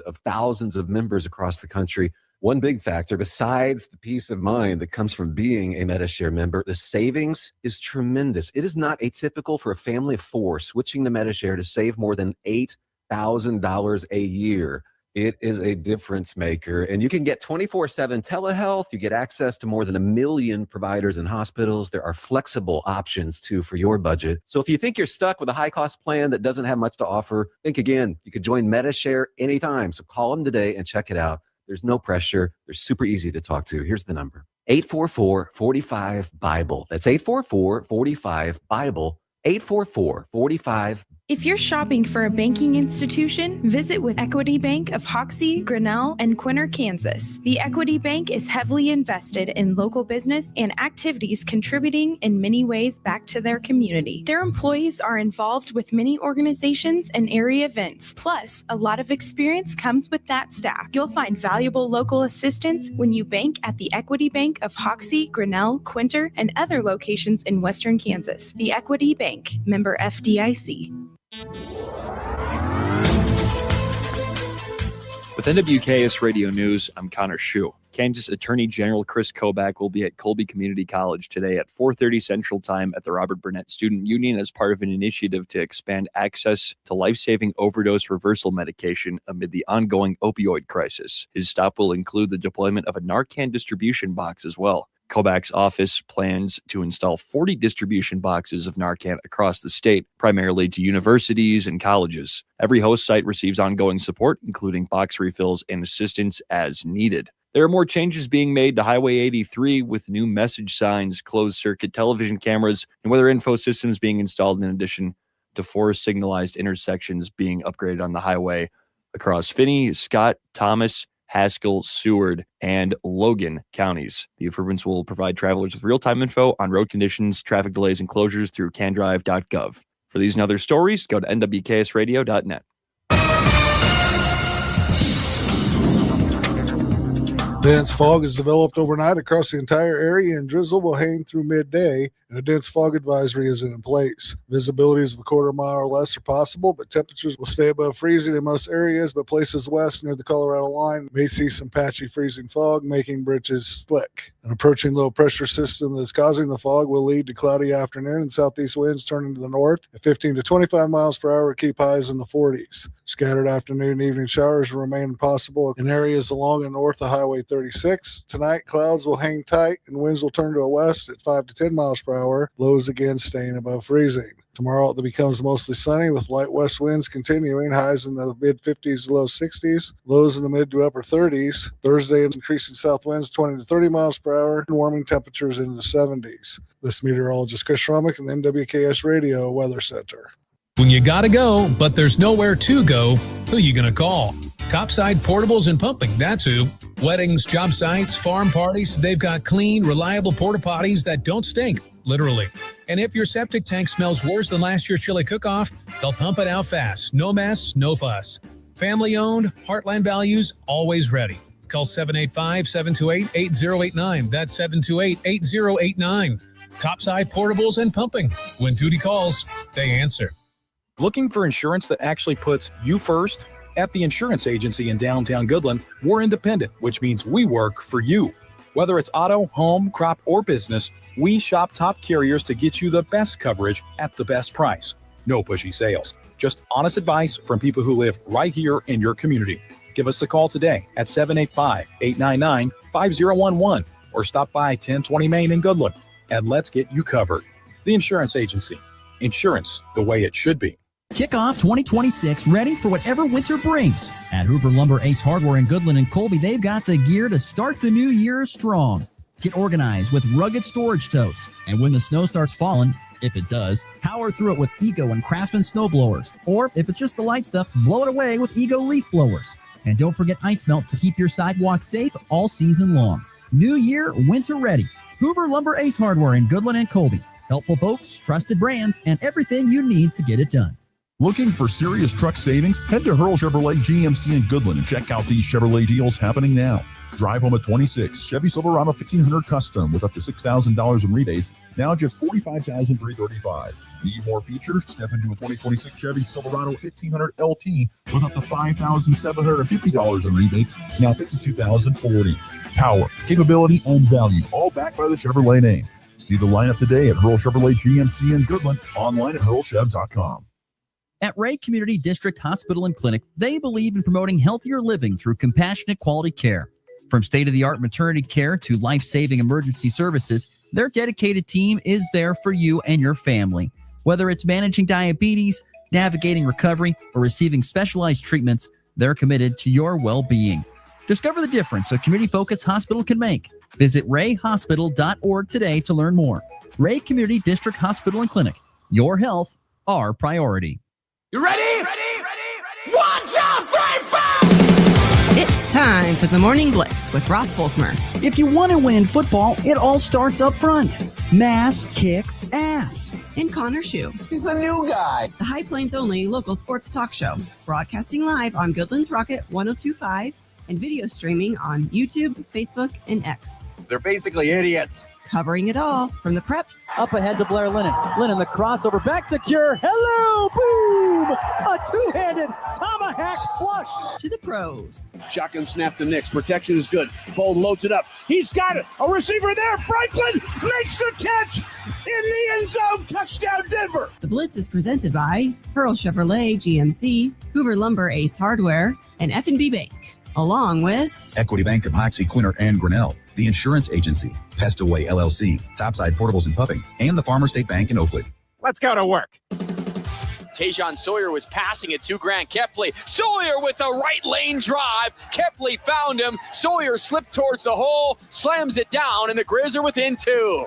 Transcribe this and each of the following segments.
of thousands of members across the country. One big factor, besides the peace of mind that comes from being a MediShare member, the savings is tremendous. It is not atypical for a family of four switching to MediShare to save more than $8,000 a year. It is a difference maker, and you can get 24/7 telehealth. You get access to more than 1 million providers and hospitals. There are flexible options, too, for your budget. So if you think you're stuck with a high-cost plan that doesn't have much to offer, think again. You could join MediShare anytime, so call them today and check it out. There's no pressure. They're super easy to talk to. Here's the number, 844-45-BIBLE. That's 844-45-BIBLE, 844-45. If you're shopping for a banking institution, visit with Equity Bank of Hoxie, Grinnell, and Quinter, Kansas. The Equity Bank is heavily invested in local business and activities contributing in many ways back to their community. Their employees are involved with many organizations and area events. Plus, a lot of experience comes with that staff. You'll find valuable local assistance when you bank at the Equity Bank of Hoxie, Grinnell, Quinter, and other locations in Western Kansas. The Equity Bank, member FDIC. With NWKS Radio News, I'm Connor Schuh. Kansas Attorney General Chris Kobach will be at Colby Community College today at 4:30 Central Time at the Robert Burnett Student Union as part of an initiative to expand access to life-saving overdose reversal medication amid the ongoing opioid crisis. His stop will include the deployment of a Narcan distribution box as well. Kobach's office plans to install 40 distribution boxes of Narcan across the state, primarily to universities and colleges. Every host site receives ongoing support, including box refills and assistance as needed. There are more changes being made to Highway 83 with new message signs, closed-circuit television cameras, and weather info systems being installed in addition to 4 signalized intersections being upgraded on the highway across Finney, Scott, Thomas, Haskell, Seward, and Logan counties. The improvements will provide travelers with real-time info on road conditions, traffic delays, and closures through candrive.gov. For these and other stories, go to nwksradio.net. Dense fog is developed overnight across the entire area, and drizzle will hang through midday, and a dense fog advisory is in place. Visibilities of a quarter mile or less are possible, but temperatures will stay above freezing in most areas, but places west near the Colorado line may see some patchy freezing fog, making bridges slick. An approaching low-pressure system that's causing the fog will lead to cloudy afternoon and southeast winds turning to the north at 15 to 25 miles per hour, keep highs in the 40s. Scattered afternoon and evening showers will remain possible in areas along and north of Highway 36. Tonight, clouds will hang tight and winds will turn to a west at 5 to 10 miles per hour, lows again staying above freezing. Tomorrow it becomes mostly sunny with light west winds continuing, highs in the mid-50s to low 60s, lows in the mid to upper 30s. Thursday, increasing south winds 20 to 30 miles per hour, and warming temperatures into the 70s. This meteorologist Chris Schromick in the NWKS Radio Weather Center. When you gotta go, but there's nowhere to go, who you gonna call? Topside Portables and Pumping, that's who. Weddings, job sites, farm parties, they've got clean, reliable porta potties that don't stink, literally. And if your septic tank smells worse than last year's chili cook-off, they'll pump it out fast. No mess, no fuss. Family owned, Heartland values, always ready. Call 785-728-8089. That's 728-8089. Topside Portables and Pumping. When Tootie calls, they answer. Looking for insurance that actually puts you first? At the insurance agency in downtown Goodland, we're independent, which means we work for you. Whether it's auto, home, crop, or business, we shop top carriers to get you the best coverage at the best price. No pushy sales, just honest advice from people who live right here in your community. Give us a call today at 785-899-5011 or stop by 1020 Main in Goodland, and let's get you covered. The Insurance Agency. Insurance the way it should be. Kick off 2026 ready for whatever winter brings. At Hoover Lumber Ace Hardware in Goodland and Colby, they've got the gear to start the new year strong. Get organized with rugged storage totes. And when the snow starts falling, if it does, power through it with Ego and Craftsman snow blowers. Or if it's just the light stuff, blow it away with Ego leaf blowers. And don't forget ice melt to keep your sidewalk safe all season long. New year, winter ready. Hoover Lumber Ace Hardware in Goodland and Colby. Helpful folks, trusted brands, and everything you need to get it done. Looking for serious truck savings? Head to Hurl Chevrolet GMC in Goodland and check out these Chevrolet deals happening now. Drive home a 26 Chevy Silverado 1500 Custom with up to $6,000 in rebates, now just $45,335. Need more features? Step into a 2026 Chevy Silverado 1500 LT with up to $5,750 in rebates, now $52,040. Power, capability, and value, all backed by the Chevrolet name. See the lineup today at Hurl Chevrolet GMC in Goodland, online at hurlchev.com. At Ray Community District Hospital and Clinic, they believe in promoting healthier living through compassionate quality care. From state-of-the-art maternity care to life-saving emergency services, their dedicated team is there for you and your family. Whether it's managing diabetes, navigating recovery, or receiving specialized treatments, they're committed to your well-being. Discover the difference a community-focused hospital can make. Visit rayhospital.org today to learn more. Ray Community District Hospital and Clinic. Your health, our priority. You ready? Ready? 1, 2, 3, 4! It's time for the Morning Blitz with Ross Volkmer. If you want to win in football, it all starts up front. Mass kicks ass. And Connor Schuh. He's the new guy. The High Plains only local sports talk show. Broadcasting live on Goodland's Rocket 102.5 and video streaming on YouTube, Facebook, and X. They're basically idiots. Covering it all from the preps. Up ahead to Blair Lennon. Lennon the crossover back to Cure. Hello, boom! A two-handed tomahawk flush. To the pros. Shotgun snap to Nix. Protection is good. Bold loads it up. He's got it. A receiver there. Franklin makes the catch in the end zone. Touchdown, Denver. The Blitz is presented by Hurl Chevrolet GMC, Hoover Lumber Ace Hardware, and F&B Bank. Along with Equity Bank of Hoxie, Quinter, and Grinnell, the Insurance Agency, Pest Away LLC, Topside Portables and Puffing, and the Farmer State Bank in Oakland. Let's go to work. Tajon Sawyer was passing it to Grant Kepley. Sawyer with a right lane drive. Kepley found him. Sawyer slipped towards the hole, slams it down, and the Grizz are within 2.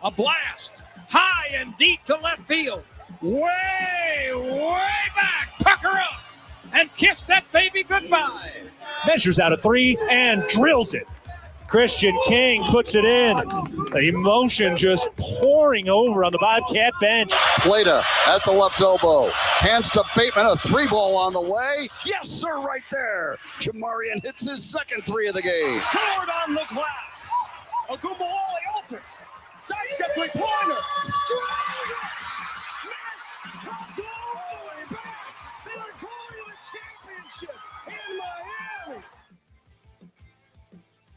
A blast, high and deep to left field. Way back. Pucker up and kiss that baby goodbye. Measures out a 3 and drills it. Christian King puts it in. The emotion just pouring over on the Bobcat bench. Plata at the left elbow. Hands to Bateman, a 3-ball on the way. Yes, sir, right there. Jamarian hits his second 3 of the game. Scored on the glass. Ogunbowale open. Sidestep three-pointer. Drives it. Missed. Comes all the way back. They're going to the championship in Miami.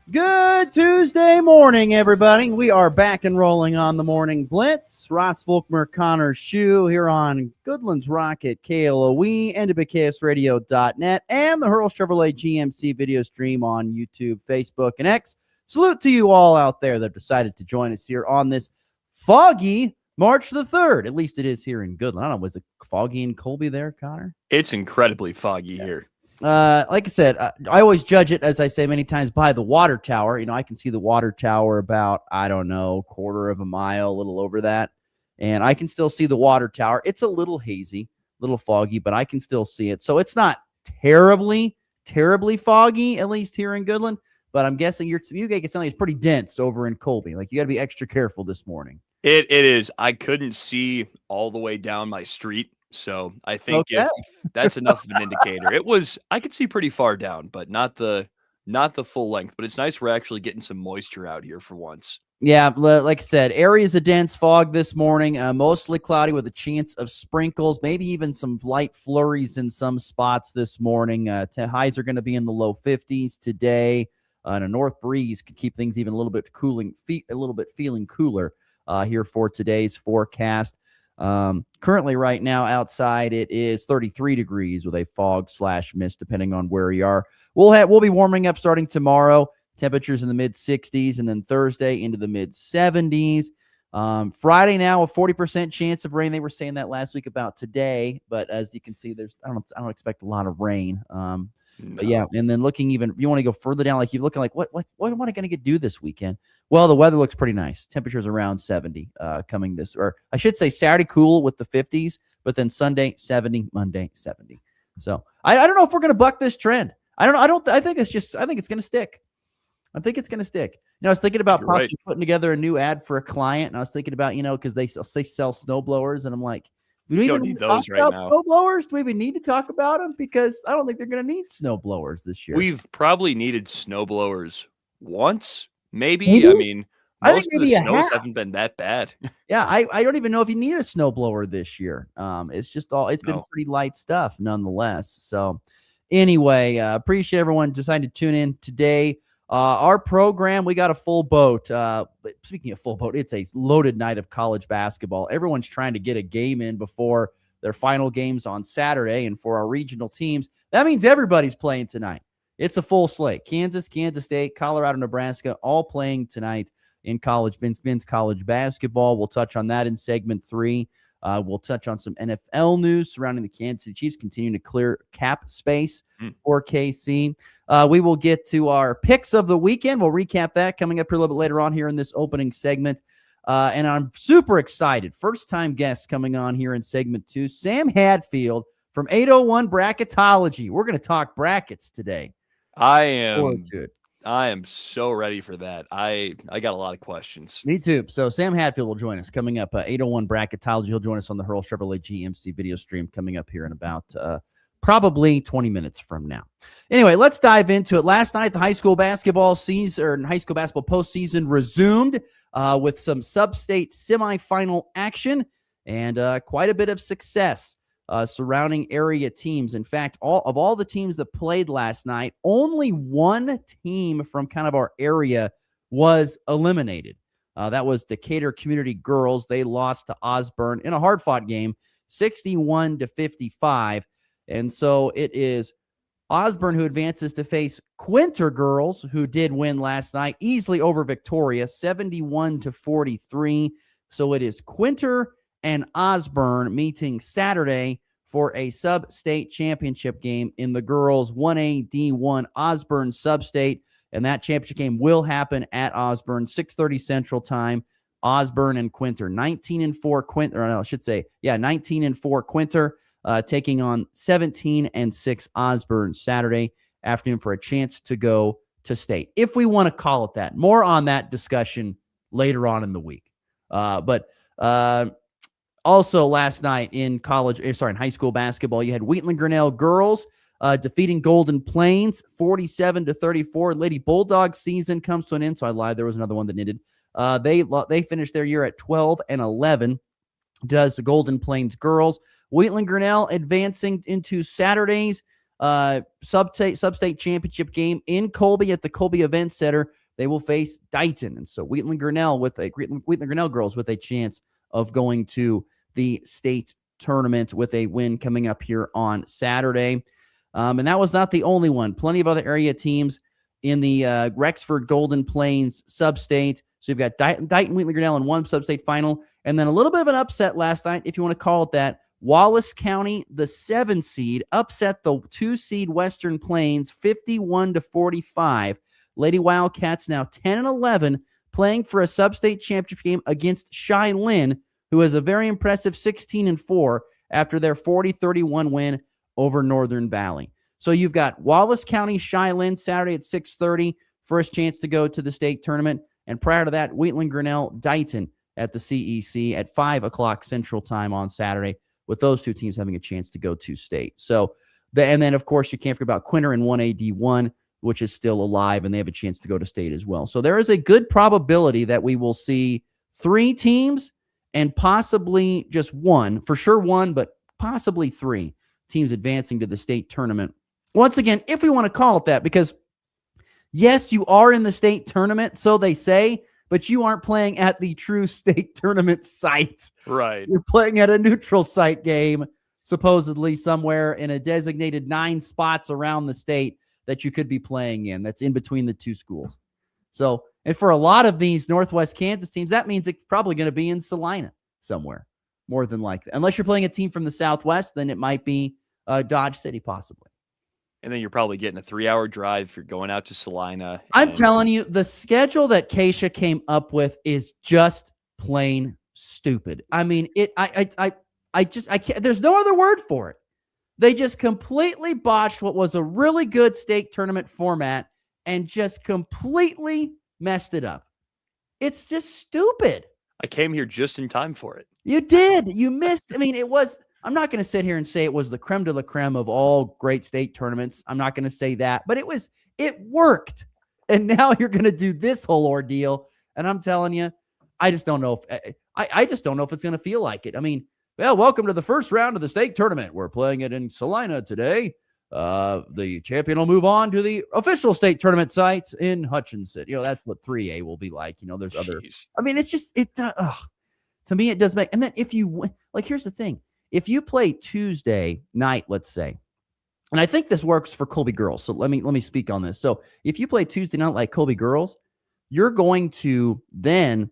Good Tuesday morning, everybody. We are back and rolling on the Morning Blitz. Ross Volkmer, Connor Schuh here on Goodland's Rocket, KLOE, NWKSradio.net, and the Hurl Chevrolet GMC video stream on YouTube, Facebook, and X. Salute to you all out there that have decided to join us here on this foggy March the 3rd. At least it is here in Goodland. I don't know, was it foggy in Colby there, Connor? It's incredibly foggy here. Like I said, I always judge it, as I say many times, by the water tower. You know, I can see the water tower about, I don't know, quarter of a mile, a little over that. And I can still see the water tower. It's a little hazy, a little foggy, but I can still see it. So it's not terribly foggy, at least here in Goodland. But I'm guessing you get something that's pretty dense over in Colby. Like, you got to be extra careful this morning. It is. I couldn't see all the way down my street. So I think if that's enough of an indicator. I could see pretty far down, but not the full length. But it's nice we're actually getting some moisture out here for once. Yeah, like I said, areas of dense fog this morning, mostly cloudy with a chance of sprinkles, maybe even some light flurries in some spots this morning. Highs are going to be in the low 50s today, and a north breeze could keep things even a little bit feeling cooler here for today's forecast. Currently right now outside it is 33 degrees with a fog/mist depending on where you are. We'll be warming up starting tomorrow. Temperatures in the mid 60s, and then Thursday into the mid 70s. Friday now a 40% chance of rain. They were saying that last week about today, but as you can see, I don't expect a lot of rain. But yeah, and then looking even, if you want to go further down, like you're looking like what am I going to do this weekend? Well, the weather looks pretty nice. Temperatures around 70 coming or I should say Saturday cool with the 50s, but then Sunday 70, Monday 70. So I don't know if we're going to buck this trend. I think it's going to stick. I think it's going to stick. You know, I was thinking about possibly putting together a new ad for a client, and I was thinking about, because they sell snow blowers, and I'm like, Do we You don't even need need to talk those right about now. snow blowers? Do we even need to talk about them? Because I don't think they're going to need snow blowers this year. We've probably needed snowblowers once, maybe. Maybe? I mean, I think most of the maybe a snows half. haven't been that bad. Yeah, I don't even know if you need a snowblower this year. It's just it's been No. pretty light stuff nonetheless. So anyway, appreciate everyone deciding to tune in today. Our program, we got a full boat. Speaking of full boat, it's a loaded night of college basketball. Everyone's trying to get a game in before their final games on Saturday. And for our regional teams, that means everybody's playing tonight. It's a full slate. Kansas, Kansas State, Colorado, Nebraska, all playing tonight in college men's college basketball. We'll touch on that in segment 3. We'll touch on some NFL news surrounding the Kansas City Chiefs continuing to clear cap space for KC. We will get to our picks of the weekend. We'll recap that coming up here a little bit later on here in this opening segment. And I'm super excited. First-time guest coming on here in segment 2, Sam Hadfield from 801 Bracketology. We're going to talk brackets today. I Forward to it. am so ready for that. I got a lot of questions. Me too. So Sam Hadfield will join us coming up. 801 Bracketology. He'll join us on the Hurl Chevrolet GMC video stream coming up here in about probably 20 minutes from now. Anyway, let's dive into it. Last night, the high school basketball season or high school basketball postseason resumed with some sub-state semifinal action and quite a bit of success surrounding area teams. In fact, all the teams that played last night, only one team from kind of our area was eliminated. That was Decatur Community Girls. They lost to Osborne in a hard-fought game, 61-55. And so it is Osborne who advances to face Quinter Girls, who did win last night, easily over Victoria, 71-43. So it is Quinter and Osborne meeting Saturday for a sub-state championship game in the girls 1A D1 Osborne sub-state. And that championship game will happen at Osborne, 6:30 Central Time. Osborne and Quinter, 19-4 Quinter, or no, I should say, 19-4 Quinter, taking on 17-6 Osborne Saturday afternoon for a chance to go to state, if we want to call it that. More on that discussion later on in the week. Also last night in high school basketball, you had Wheatland Grinnell girls defeating Golden Plains 47-34. Lady Bulldogs season comes to an end. So I lied. There was another one that needed. They finished their year at 12-11. Does the Golden Plains girls. Wheatland Grinnell advancing into Saturday's sub-state championship game in Colby at the Colby Event Center. They will face Dighton. And so Wheatland Grinnell girls with a chance of going to the state tournament with a win coming up here on Saturday. And that was not the only one. Plenty of other area teams in the Rexford Golden Plains sub-state. So you've got Dighton, Wheatland Grinnell in one sub-state final. And then a little bit of an upset last night, if you want to call it that. Wallace County, the 7 seed, upset the 2 seed Western Plains 51-45. Lady Wildcats now 10-11, playing for a sub-state championship game against Chi-Lin, who has a very impressive 16-4 after their 40-31 win over Northern Valley. So you've got Wallace County, Chi-Lin Saturday at 6:30, first chance to go to the state tournament. And prior to that, Wheatland Grinnell, Dighton at the CEC at 5 o'clock Central Time on Saturday, with those two teams having a chance to go to state. So, and then, of course, you can't forget about Quinter in 1A D1, which is still alive, and they have a chance to go to state as well. So there is a good probability that we will see 3 teams and possibly just one, for sure one, but possibly 3 teams advancing to the state tournament. Once again, if we want to call it that, because yes, you are in the state tournament, so they say, but you aren't playing at the true state tournament site. Right. You're playing at a neutral site game, supposedly somewhere in a designated 9 spots around the state that you could be playing in. That's in between the 2 schools. So, and for a lot of these Northwest Kansas teams, that means it's probably going to be in Salina somewhere, more than likely. Unless you're playing a team from the Southwest, then it might be Dodge City, possibly. And then you're probably getting a 3-hour drive if you're going out to Salina. I'm telling you, the schedule that Keisha came up with is just plain stupid. I mean, I can't, there's no other word for it. They just completely botched what was a really good state tournament format and just completely messed it up. It's just stupid. I came here just in time for it. You did. You missed. I mean, it was. I'm not going to sit here and say it was the creme de la creme of all great state tournaments. I'm not going to say that, but it worked. And now you're going to do this whole ordeal. And I'm telling you, I just don't know if I just don't know if it's going to feel like it. I mean, well, welcome to the first round of the state tournament. We're playing it in Salina today. The champion will move on to the official state tournament sites in Hutchinson. That's what 3A will be like. There's other. I mean, it's just to me it does make. And then if you here's the thing: if you play Tuesday night, let's say, and I think this works for Colby girls. So let me speak on this. So if you play Tuesday night like Colby girls, you're going to then.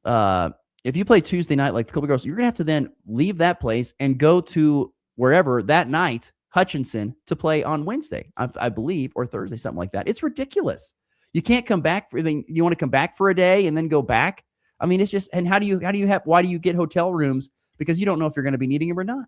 If you play Tuesday night like the Colby girls, you're gonna have to then leave that place and go to wherever that night. Hutchinson to play on Wednesday, I believe, or Thursday, something like that. It's ridiculous. You can't come back you want to come back for a day and then go back. I mean, it's just, and why do you get hotel rooms? Because you don't know if you're going to be needing them or not.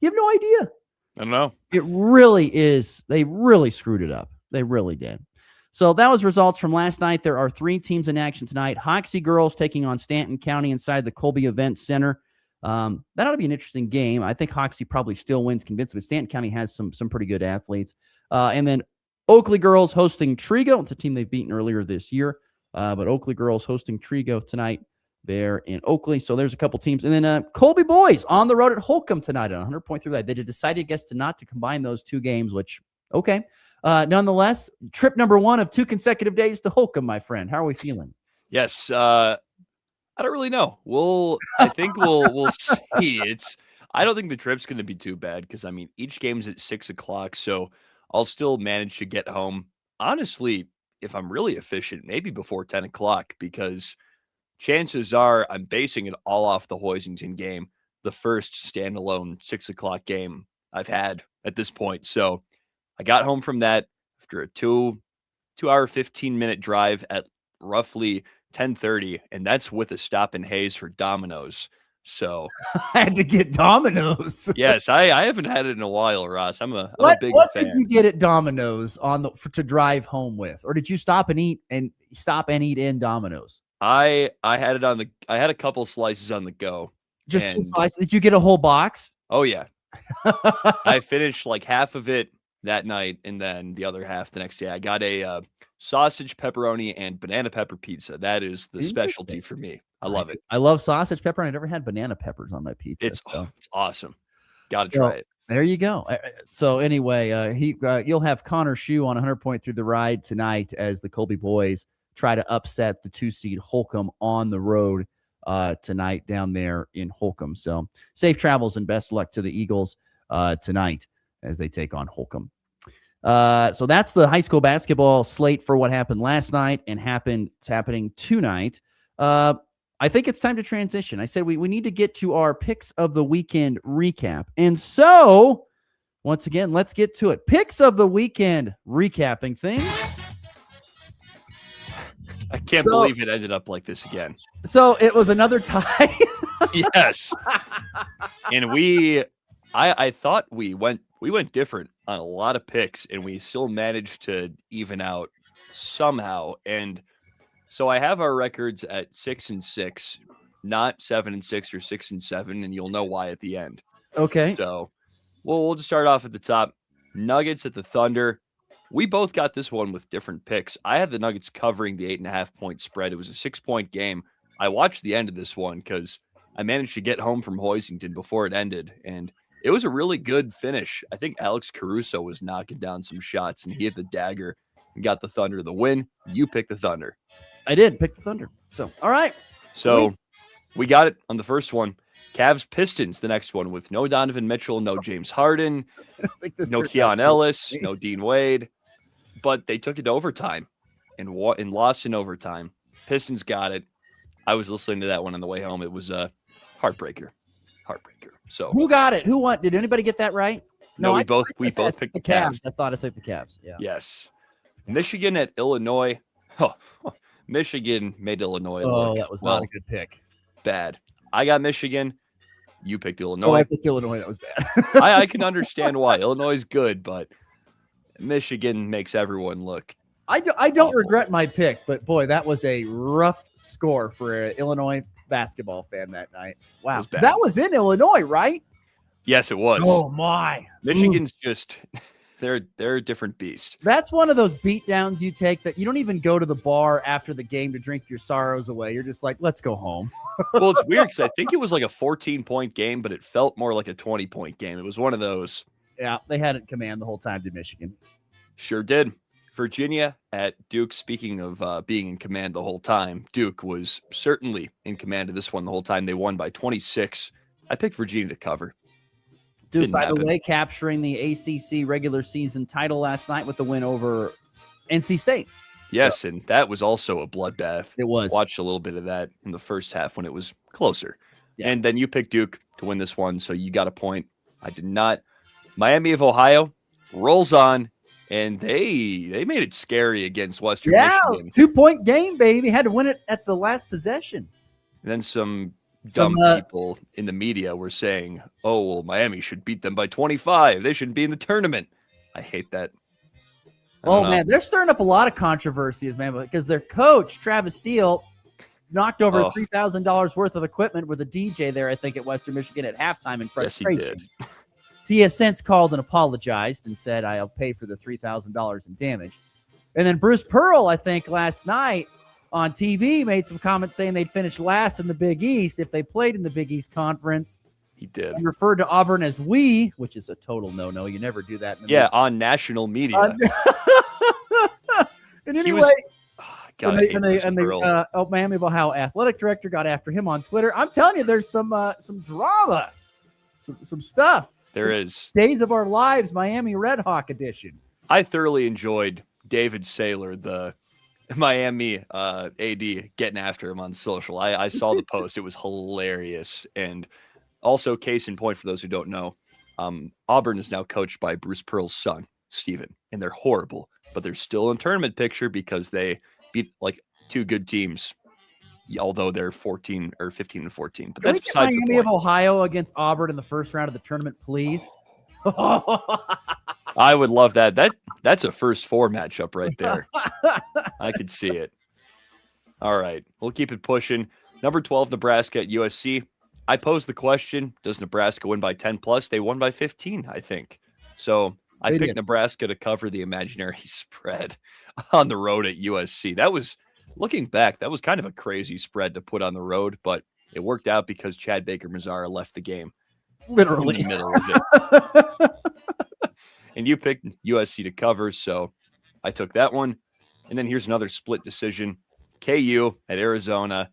You have no idea. I don't know. It really is. They really screwed it up. They really did. So that was results from last night. There are 3 teams in action tonight. Hoxie girls taking on Stanton County inside the Colby Event Center. That ought to be an interesting game. I think Hoxie probably still wins convincingly, but Stanton County has some pretty good athletes. And then Oakley girls hosting Trigo. It's a team they've beaten earlier this year. But Oakley girls hosting Trigo tonight there in Oakley. So there's a couple teams. And then Colby boys on the road at Holcomb tonight on 100.3 Live. They decided, I guess, not to combine those 2 games, which, okay. Nonetheless, trip number 1 of 2 consecutive days to Holcomb, my friend. How are we feeling? Yes. I don't really know. I think we'll see. I don't think the trip's going to be too bad because, I mean, each game's at 6 o'clock, so I'll still manage to get home. Honestly, if I'm really efficient, maybe before 10 o'clock because chances are I'm basing it all off the Hoisington game, the first standalone 6 o'clock game I've had at this point. So I got home from that after a 2-hour, 15-minute drive at roughly 10:30, and that's with a stop in Hayes for Domino's. So I had to get Domino's. Yes, I haven't had it in a while, Ross. I'm a big what fan. did you get at Domino's to drive home with, or did you stop and eat in Domino's? I had it I had a couple slices on the go. Just 2 slices. Did you get a whole box? Oh yeah. I finished like half of it that night, and then the other half the next day. I got a sausage, pepperoni, and banana pepper pizza. That is the specialty for me. I love it. I love sausage, pepper. I never had banana peppers on my pizza. It's awesome. Got to try it. There you go. So anyway, you'll have Connor Schuh on 100.3 The Ride tonight as the Colby boys try to upset the 2-seed Holcomb on the road tonight down there in Holcomb. So safe travels and best luck to the Eagles tonight as they take on Holcomb. So that's the high school basketball slate for what happened last night and it's happening tonight. I think it's time to transition. I said we need to get to our picks of the weekend recap. And so, once again, let's get to it. Picks of the weekend recapping things. I can't believe it ended up like this again. So it was another tie. Yes. And I thought we went different on a lot of picks, and we still managed to even out somehow. And so I have our records at 6-6, not 7-6 or 6-7, and you'll know why at the end. Okay. So we'll just start off at the top. Nuggets at the Thunder. We both got this one with different picks. I had the Nuggets covering the 8.5-point spread. It was a 6-point game. I watched the end of this one because I managed to get home from Hoisington before it ended, and it was a really good finish. I think Alex Caruso was knocking down some shots, and he hit the dagger and got the Thunder the win. You picked the Thunder. I did pick the Thunder. So, all right. So we got it on the first one. Cavs Pistons, the next one, with no Donovan Mitchell, no James Harden, no Keon Ellis, no Dean Wade. But they took it to overtime and lost in overtime. Pistons got it. I was listening to that one on the way home. It was a heartbreaker. So who got it? Who won? Did anybody get that right? No, we both picked the Cavs. I thought I took the Cavs. Yeah. Yes. Michigan at Illinois. Oh, Michigan made Illinois look. That was not a good pick. Bad. I got Michigan. You picked Illinois. Oh, I picked Illinois. That was bad. I can understand why. Illinois is good, but Michigan makes everyone look. I don't regret my pick, but boy, that was a rough score for Illinois. basketball fan that night. Wow. was bad. That was in Illinois, right? Yes, it was. Oh, my. Michigan's just they're a different beast. That's one of those beatdowns you take that you don't even go to the bar after the game to drink your sorrows away. You're just like, let's go home. Well, it's weird because I think it was like a 14-point game, but it felt more like a 20-point game. It was one of those. Yeah, they had it command the whole time to Michigan. Sure did. Virginia at Duke. Speaking of being in command the whole time, Duke was certainly in command of this one the whole time. They won by 26. I picked Virginia to cover. Duke, by the way, capturing the ACC regular season title last night with the win over NC State. Yes, and that was also a bloodbath. It was. Watched a little bit of that in the first half when it was closer. Yeah. And then you picked Duke to win this one, so you got a point. I did not. Miami of Ohio rolls on, and they made it scary against Western Michigan. 2-point game, baby. Had to win it at the last possession. And then some dumb people in the media were saying, oh, well, Miami should beat them by 25. They shouldn't be in the tournament. I hate that. Man, they're stirring up a lot of controversies, man, because their coach, Travis Steele, knocked over $3,000 worth of equipment with a DJ there, I think, at Western Michigan at halftime in frustration. Yes, he did. He has since called and apologized and said, I'll pay for the $3,000 in damage. And then Bruce Pearl, I think, last night on TV made some comments saying they'd finish last in the Big East if they played in the Big East Conference. He did. He referred to Auburn as we, which is a total no-no. You never do that. On national media. And anyway, Miami of Ohio athletic director got after him on Twitter. I'm telling you, there's some drama, some stuff. There is. Days of Our Lives, Miami Red Hawk edition. I thoroughly enjoyed David Saylor, the Miami AD, getting after him on social. I saw the post. It was hilarious. And also, case in point, for those who don't know, Auburn is now coached by Bruce Pearl's son, Steven, and they're horrible. But they're still in tournament picture because they beat like two good teams, although they're 14 or 15 and 14. But that's besides the point. Miami of Ohio against Auburn in the first round of the tournament, please. I would love that. That's a first four matchup right there. I could see it. All right, we'll keep it pushing. Number 12, Nebraska at USC. I posed the question: does Nebraska win by 10 plus? They won by 15, I think. So I picked Nebraska to cover the imaginary spread on the road at USC. That was, looking back, that was kind of a crazy spread to put on the road, but it worked out because Chad Baker-Mazara left the game. Literally. In the middle of it. And you picked USC to cover, so I took that one. And then here's another split decision. KU at Arizona.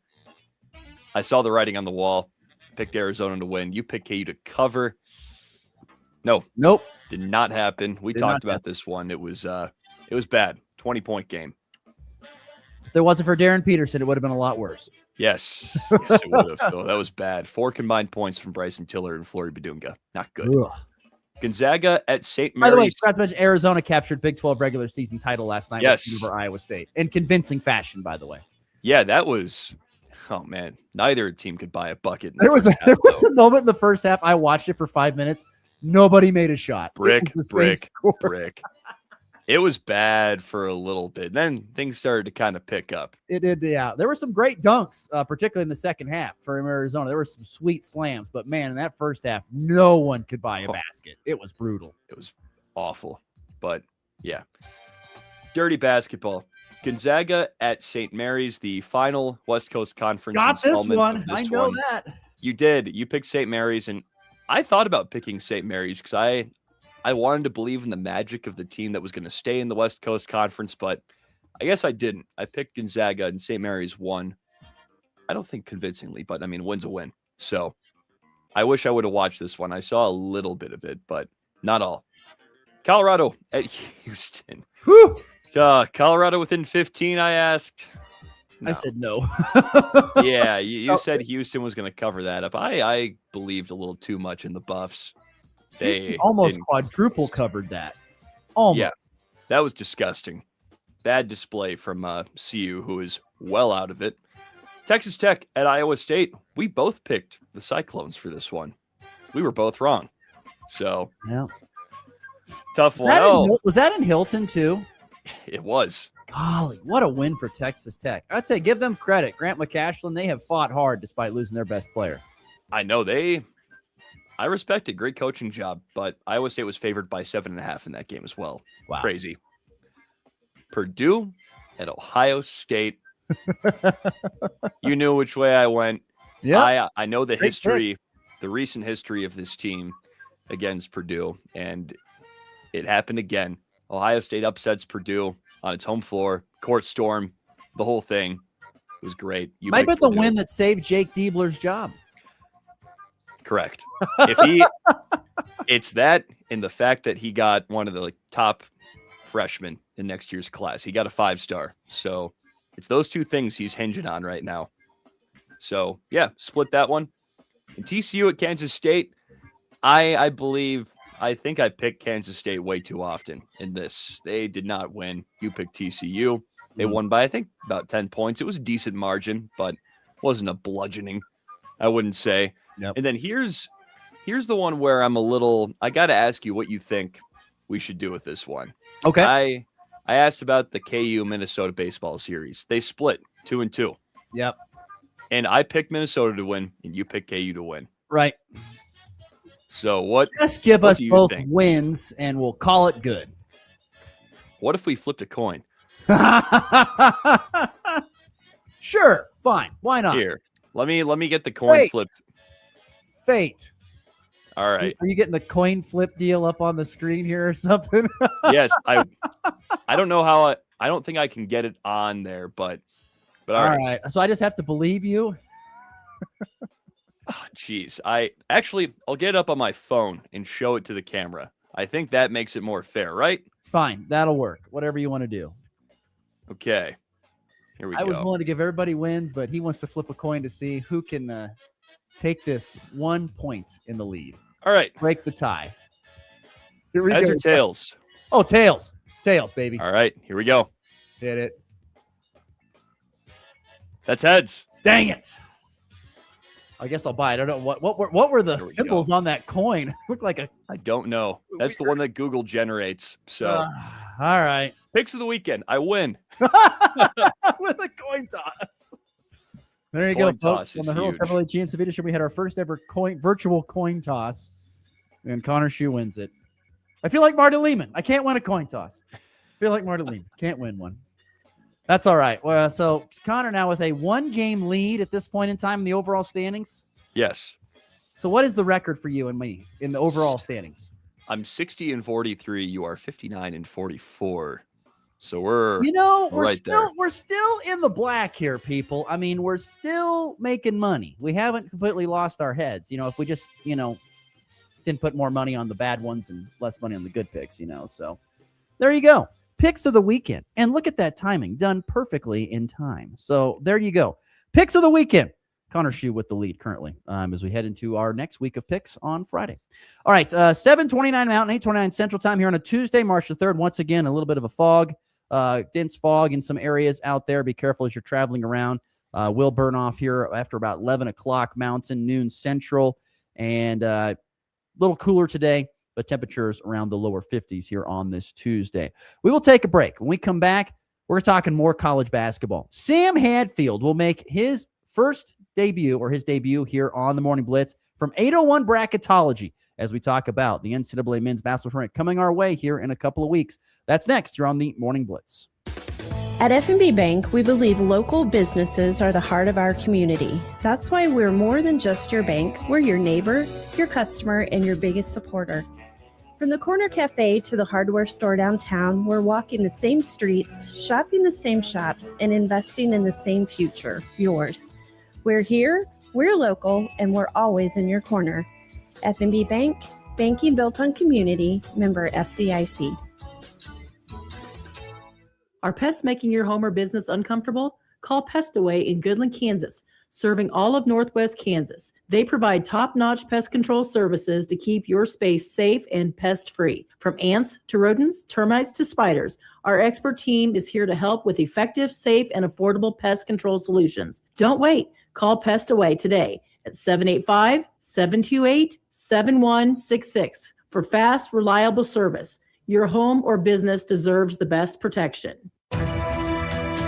I saw the writing on the wall. Picked Arizona to win. You picked KU to cover. Nope. Did not happen. We talked about this one. It was bad. 20-point game. If it wasn't for Darren Peterson, it would have been a lot worse. Yes, it would have. So that was bad. 4 combined points from Bryson Tiller and Flory Badunga. Not good. Ugh. Gonzaga at St. By the way, Mary's. forgot to mention Arizona captured Big 12 regular season title last night Yes. over Iowa State in convincing fashion, by the way. Yeah, that was, oh man, neither team could buy a bucket. There was a moment in the first half. I watched it for 5 minutes. Nobody made a shot. Brick. It was bad for a little bit. Then things started to kind of pick up. It did, yeah. There were some great dunks, particularly in the second half for Arizona. There were some sweet slams, but man, in that first half, no one could buy a basket. It was brutal. It was awful. But yeah, dirty basketball. Gonzaga at St. Mary's, the final West Coast Conference. Got this installment one. of this I know one. that. You did. You picked St. Mary's, and I thought about picking St. Mary's because I wanted to believe in the magic of the team that was going to stay in the West Coast Conference, but I guess I didn't. I picked Gonzaga, and St. Mary's won. I don't think convincingly, but I mean, win's a win. So I wish I would have watched this one. I saw a little bit of it, but not all. Colorado at Houston. Whew. Colorado within 15, I asked. No. I said no. Yeah, you said Houston was going to cover that up. I believed a little too much in the Buffs. Houston almost quadruple covered that. Almost. Yeah, that was disgusting. Bad display from CU, who is well out of it. Texas Tech at Iowa State. We both picked the Cyclones for this one. We were both wrong. So, yeah. Tough one. Was that in Hilton, too? It was. Golly, what a win for Texas Tech. I'd say give them credit. Grant McCashlin, they have fought hard despite losing their best player. I know I respect it. Great coaching job, but Iowa State was favored by 7.5 in that game as well. Wow. Crazy. Purdue at Ohio State. You knew which way I went. Yeah. I know the Great history, the recent history of this team against Purdue, and it happened again. Ohio State upsets Purdue on its home floor, court storm, the whole thing. It was great. Might be the win that saved Jake Diebler's job. Correct. It's that and the fact that he got one of the top freshmen in next year's class. He got a 5-star. So it's those two things he's hinging on right now. So yeah, split that one. And TCU at Kansas State, I think I picked Kansas State way too often in this. They did not win. You picked TCU. They won by, I think, about 10 points. It was a decent margin, but wasn't a bludgeoning, I wouldn't say. Yep. And then here's the one where I got to ask you what you think we should do with this one. Okay. I asked about the KU Minnesota baseball series. They split 2-2. Yep. And I picked Minnesota to win, and you picked KU to win. Right. So what? Just give us do you both think? wins, and we'll call it good. What if we flipped a coin? Sure. Fine. Why not? Here, let me get the coin flipped. Fate. All right. Are you getting the coin flip deal up on the screen here or something? Yes, I don't know how I don't think I can get it on there, but all right. So I just have to believe you. Jeez. I'll get it up on my phone and show it to the camera. I think that makes it more fair, right? Fine. That'll work. Whatever you want to do. Okay. Here we go. I was willing to give everybody wins, but he wants to flip a coin to see who can take this 1 point in the lead. All right. Break the tie. Here we Heads go. or tails? Oh, tails. Tails, baby. All right. Here we go. Hit it. That's heads. Dang it. I guess I'll buy it. I don't know what were the symbols on that coin? Looked like I don't know. That's the one that Google generates. So all right. Picks of the weekend. I win. With a coin toss. There you go, Coin folks. toss On is the Hurl huge. Chevrolet GMC Video Show, we had our first ever virtual coin toss, and Connor Schuh wins it. I feel like Marty Lehman. I can't win a coin toss. I feel like Marty Lehman. Can't win one. That's all right. Well, so Connor now with a 1-game lead at this point in time in the overall standings. Yes. So what is the record for you and me in the overall standings? I'm 60-43. You are 59-44. So we're we're there. still in the black here, people. I mean, we're still making money. We haven't completely lost our heads. If we just, didn't put more money on the bad ones and less money on the good picks, So there you go. Picks of the weekend. And look at that timing. Done perfectly in time. So there you go. Picks of the weekend. Connor Schuh with the lead currently as we head into our next week of picks on Friday. All right, 7:29 Mountain, 8:29 Central Time here on a Tuesday, March the 3rd. Once again, a little bit of a fog, dense fog in some areas out there. Be careful as you're traveling around. Will burn off here after about 11 o'clock Mountain, noon Central, and a little cooler today, but temperatures around the lower 50s here on this Tuesday. We will take a break. When we come back, we're talking more college basketball. Sam Hadfield will make his first debut here on the Morning Blitz from 801 Bracketology as we talk about the NCAA men's basketball tournament coming our way here in a couple of weeks. That's next. You're on the Morning Blitz. At F&B Bank, we believe local businesses are the heart of our community. That's why we're more than just your bank. We're your neighbor, your customer, and your biggest supporter. From the corner cafe to the hardware store downtown, we're walking the same streets, shopping the same shops, and investing in the same future, yours. We're here, we're local, and we're always in your corner. F&B Bank, banking built on community, member FDIC. Are pests making your home or business uncomfortable? Call Pest Away in Goodland, Kansas, serving all of Northwest Kansas. They provide top-notch pest control services to keep your space safe and pest-free. From ants to rodents, termites to spiders, our expert team is here to help with effective, safe, and affordable pest control solutions. Don't wait. Call Pest Away today at 785-728-7166 for fast, reliable service. Your home or business deserves the best protection.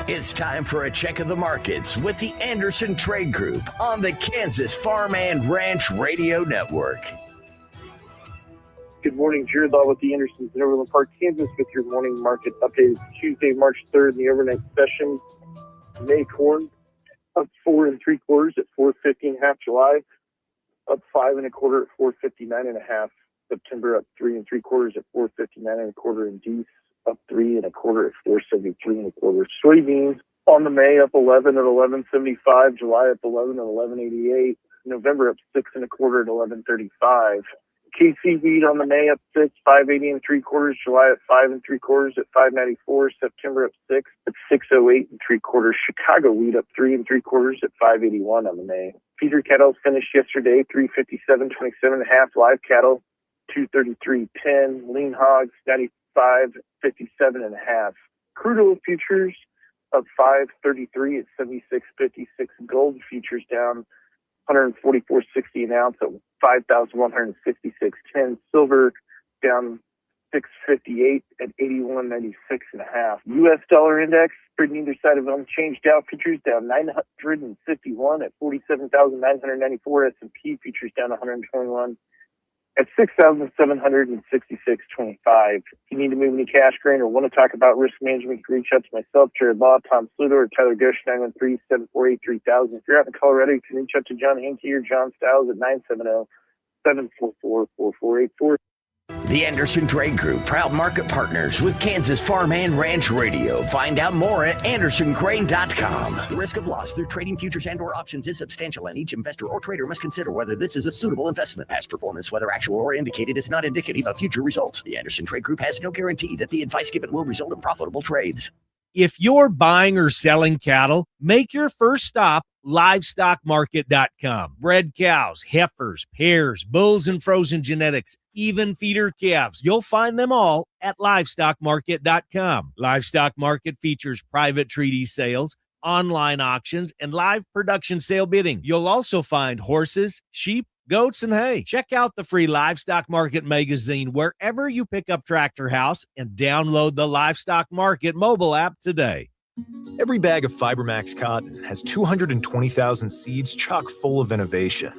It's time for a check of the markets with the Anderson Trade Group on the Kansas Farm and Ranch Radio Network. Good morning, Jared Law with the Andersons in Overland Park, Kansas, with your morning market update. Tuesday, March 3rd, the overnight session. May corn up 4 3/4 at 4.50.5. July up 5 1/4 at 4.59.5. September up 3 3/4 at 4.59 1/4. And Dece up 3 1/4 at 4.73 1/4. Soybeans on the May up 11 at 11.75. July up 11 at 11.88. November up 6 1/4 at 11.35. KC wheat on the May up 6, 5.80 3/4. July at 5 3/4 at 5.94. September up 6 at 6.08 3/4. Chicago wheat up 3 3/4 at 5.81 on the May. Feeder cattle finished yesterday 357.27.5. Live cattle 233.10. Lean hogs 95.57.5. Crude oil futures up 5.33 at 76.56. Gold futures down 144.60 an ounce at 5,166.10. Silver down 6.58 at 81.96.5. U.S. dollar index trading either side of unchanged. Dow futures down 951 at 47,994. S&P futures down 121 at 6,766.25. If you need to move any cash, grain, or want to talk about risk management, you can reach out to myself, Jared Law, Tom Sluter, or Tyler Gosh, 913-748-3000. If you're out in Colorado, you can reach out to John Hankey or John Stiles at 970-744-4484. The Anderson Trade Group, proud market partners with Kansas Farm and Ranch Radio. Find out more at andersongrain.com. The risk of loss through trading futures and or options is substantial, and each investor or trader must consider whether this is a suitable investment. Past performance, whether actual or indicated, is not indicative of future results. The Anderson Trade Group has no guarantee that the advice given will result in profitable trades. If you're buying or selling cattle, make your first stop livestockmarket.com. Bred cows, heifers, pairs, bulls and frozen genetics, even feeder calves. You'll find them all at livestockmarket.com. Livestock Market features private treaty sales, online auctions, and live production sale bidding. You'll also find horses, sheep, goats, and hay. Check out the free Livestock Market magazine wherever you pick up Tractor House and download the Livestock Market mobile app today. Every bag of FiberMax cotton has 220,000 seeds chock full of innovation,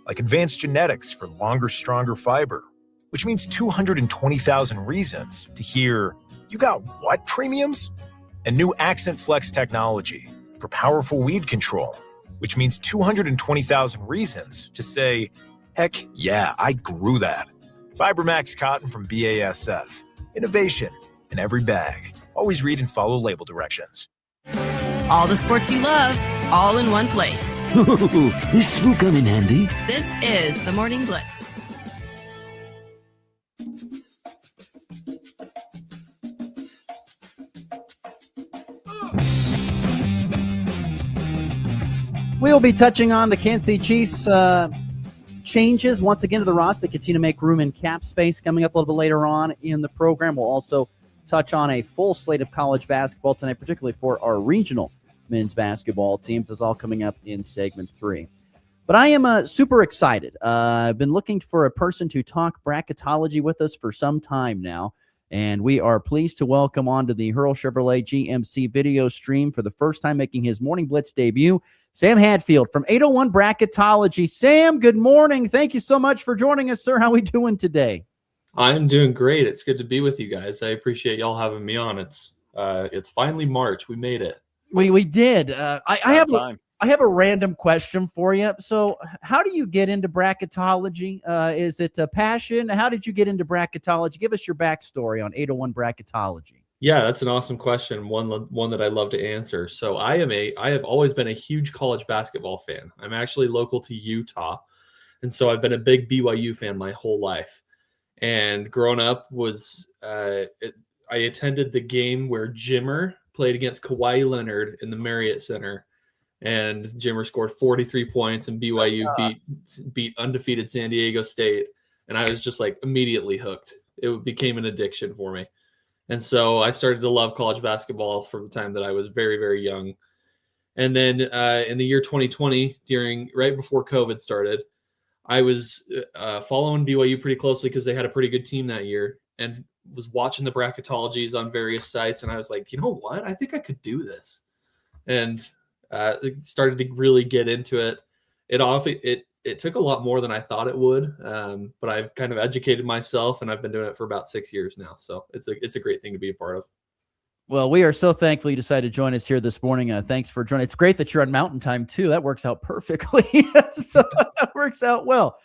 like advanced genetics for longer, stronger fiber, which means 220,000 reasons to hear, "You got what premiums?" And new Accent Flex technology for powerful weed control, which means 220,000 reasons to say, "Heck yeah, I grew that." FiberMax cotton from BASF. Innovation in every bag. Always read and follow label directions. All the sports you love, all in one place. Ooh, this will come in handy. This is the Morning Blitz. We'll be touching on the Kansas City Chiefs changes once again to the roster. They continue to make room in cap space. Coming up a little bit later on in the program, we'll also touch on a full slate of college basketball tonight, particularly for our regional men's basketball teams. It's all coming up in segment 3. But I am super excited. I've been looking for a person to talk bracketology with us for some time now, and we are pleased to welcome onto the Hurl Chevrolet GMC video stream for the first time making his Morning Blitz debut, Sam Hadfield from 801 Bracketology. Sam, good morning. Thank you so much for joining us, sir. How are we doing today? I'm doing great. It's good to be with you guys. I appreciate y'all having me on. It's finally March. We made it. We did. I have a random question for you. So how do you get into bracketology? Is it a passion? How did you get into bracketology? Give us your backstory on 801 Bracketology. Yeah, that's an awesome question. One that I love to answer. So I have always been a huge college basketball fan. I'm actually local to Utah. And so I've been a big BYU fan my whole life. And growing up I attended the game where Jimmer played against Kawhi Leonard in the Marriott Center. And Jimmer scored 43 points and BYU beat undefeated San Diego State. And I was just like immediately hooked. It became an addiction for me. And so I started to love college basketball from the time that I was very, very young. And then in the year 2020, right before COVID started, I was following BYU pretty closely because they had a pretty good team that year. And was watching the bracketologies on various sites, and I was like, you know what? I think I could do this. And started to really get into it. It took a lot more than I thought it would, but I've kind of educated myself, and I've been doing it for about 6 years now. So it's a great thing to be a part of. Well, we are so thankful you decided to join us here this morning. Thanks for joining. It's great that you're on Mountain Time too. That works out perfectly. So that works out well.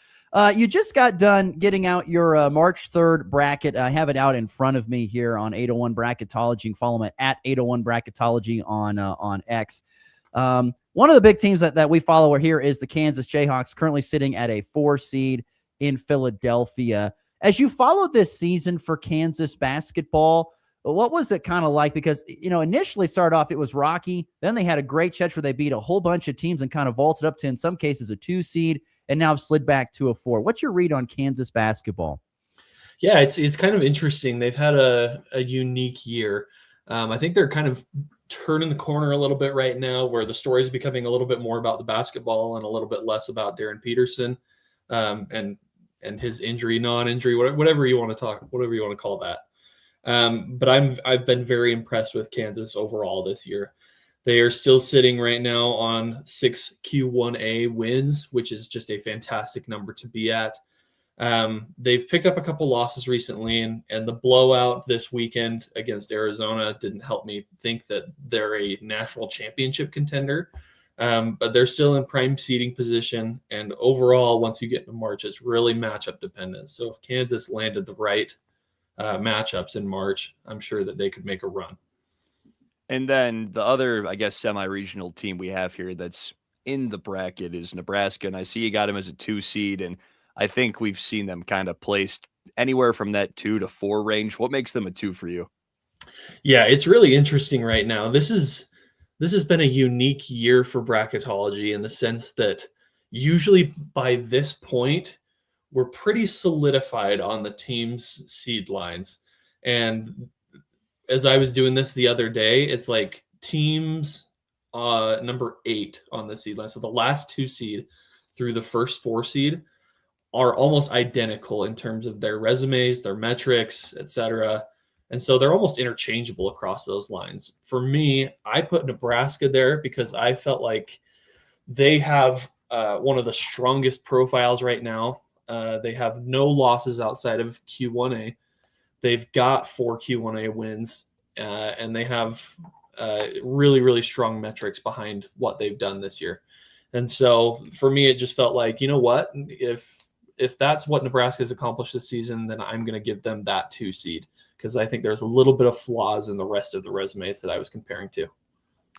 You just got done getting out your March 3rd bracket. I have it out in front of me here on 801 Bracketology. You can follow them at 801 Bracketology on X. One of the big teams that we follow here is the Kansas Jayhawks, currently sitting at a 4 seed in Philadelphia. As you followed this season for Kansas basketball, what was it kind of like? Because, initially started off, it was rocky. Then they had a great stretch where they beat a whole bunch of teams and kind of vaulted up to, in some cases, a 2 seed, and now have slid back to a 4. What's your read on Kansas basketball? Yeah, it's kind of interesting. They've had a unique year. I think they're kind of turning the corner a little bit right now, where the story is becoming a little bit more about the basketball and a little bit less about Darren Peterson and his injury, non-injury, whatever you want to call that. But I've been very impressed with Kansas overall this year. They are still sitting right now on 6 Q1A wins, which is just a fantastic number to be at. They've picked up a couple losses recently, and the blowout this weekend against Arizona didn't help me think that they're a national championship contender. But they're still in prime seeding position. And overall, once you get into March, it's really matchup dependent. So if Kansas landed the right matchups in March, I'm sure that they could make a run. And then the other, I guess, semi-regional team we have here that's in the bracket is Nebraska. And I see you got them as a 2 seed, and I think we've seen them kind of placed anywhere from that 2 to 4 range. What makes them a 2 for you? Yeah, it's really interesting right now. This has been a unique year for bracketology in the sense that usually by this point, we're pretty solidified on the team's seed lines. And as I was doing this the other day, it's like teams number 8 on the seed line. So the last 2 seed through the first 4 seed are almost identical in terms of their resumes, their metrics, etc. And so they're almost interchangeable across those lines. For me, I put Nebraska there because I felt like they have one of the strongest profiles right now. They have no losses outside of Q1A. They've got 4 Q1A wins, and they have really, really strong metrics behind what they've done this year. And so for me, it just felt like, you know what, if that's what Nebraska has accomplished this season, then I'm going to give them that 2 seed because I think there's a little bit of flaws in the rest of the resumes that I was comparing to.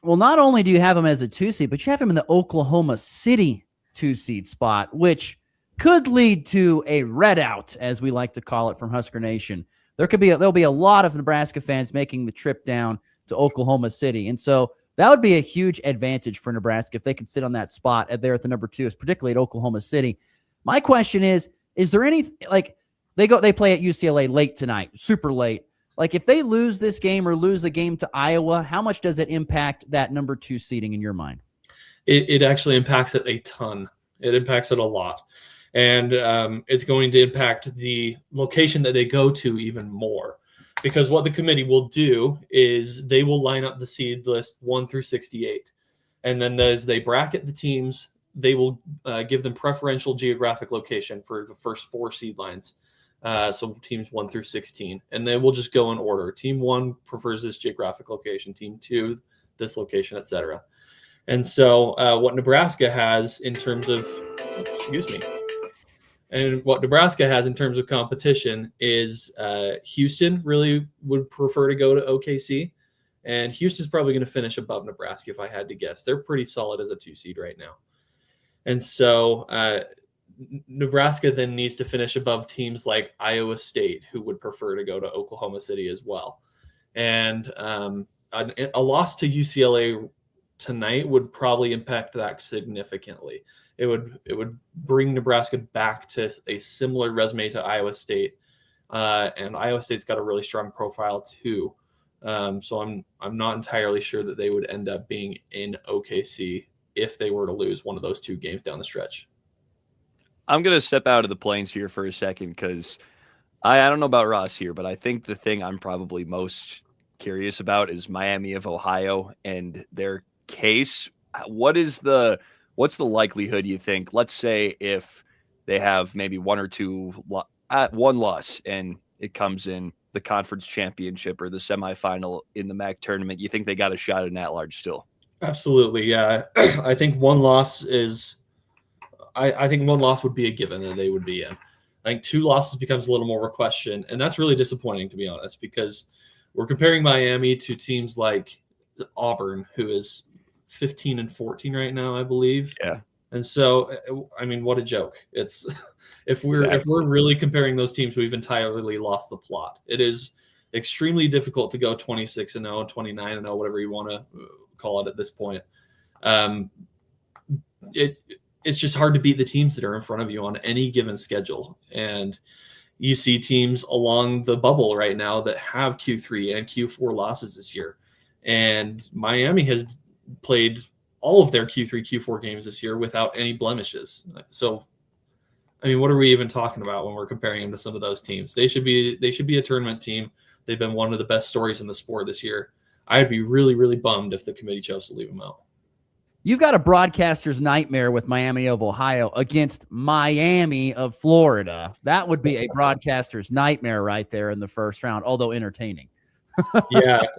Well, not only do you have him as a 2 seed, but you have him in the Oklahoma City 2 seed spot, which could lead to a red out, as we like to call it from Husker Nation. There'll be a lot of Nebraska fans making the trip down to Oklahoma City. And so that would be a huge advantage for Nebraska if they can sit on that spot there at the number 2, particularly at Oklahoma City. My question is there any, like, they play at UCLA late tonight, super late. Like, if they lose this game or lose a game to Iowa, how much does it impact that number 2 seeding in your mind? It actually impacts it a ton. It impacts it a lot. And it's going to impact the location that they go to even more. Because what the committee will do is they will line up the seed list 1 through 68. And then as they bracket the teams, they will give them preferential geographic location for the first 4 seed lines. So teams 1 through 16. And then we'll just go in order. Team 1 prefers this geographic location. Team 2, this location, etc. And so what Nebraska has in terms of, and what Nebraska has in terms of competition is Houston really would prefer to go to OKC. And Houston's probably going to finish above Nebraska if I had to guess. They're pretty solid as a 2 seed right now. And so Nebraska then needs to finish above teams like Iowa State, who would prefer to go to Oklahoma City as well. And a loss to UCLA tonight would probably impact that significantly. It would bring Nebraska back to a similar resume to Iowa State, and Iowa State's got a really strong profile too. So I'm not entirely sure that they would end up being in OKC if they were to lose one of those 2 games down the stretch. I'm going to step out of the plains here for a second because I don't know about Ross here, but I think the thing I'm probably most curious about is Miami of Ohio and their case. What's the likelihood you think? Let's say if they have maybe one or two one loss and it comes in the conference championship or the semifinal in the MAC tournament, you think they got a shot at an at-large still? Absolutely, yeah. I think one loss would be a given that they would be in. I think two losses becomes a little more of a question, and that's really disappointing, to be honest, because we're comparing Miami to teams like Auburn, who is 15-14 right now, I believe. Yeah. And so, I mean, what a joke! It's if we're really comparing those teams, we've entirely lost the plot. It is extremely difficult to go 26-0, 29-0, whatever you want to call it at this point. It's just hard to beat the teams that are in front of you on any given schedule. And you see teams along the bubble right now that have Q3 and Q4 losses this year. And Miami has played all of their Q3, Q4 games this year without any blemishes. So, I mean, what are we even talking about when we're comparing them to some of those teams? They should be a tournament team. They've been one of the best stories in the sport this year. I'd be really, really bummed if the committee chose to leave them out. You've got a broadcaster's nightmare with Miami of Ohio against Miami of Florida. That would be a broadcaster's nightmare right there in the first round, although entertaining.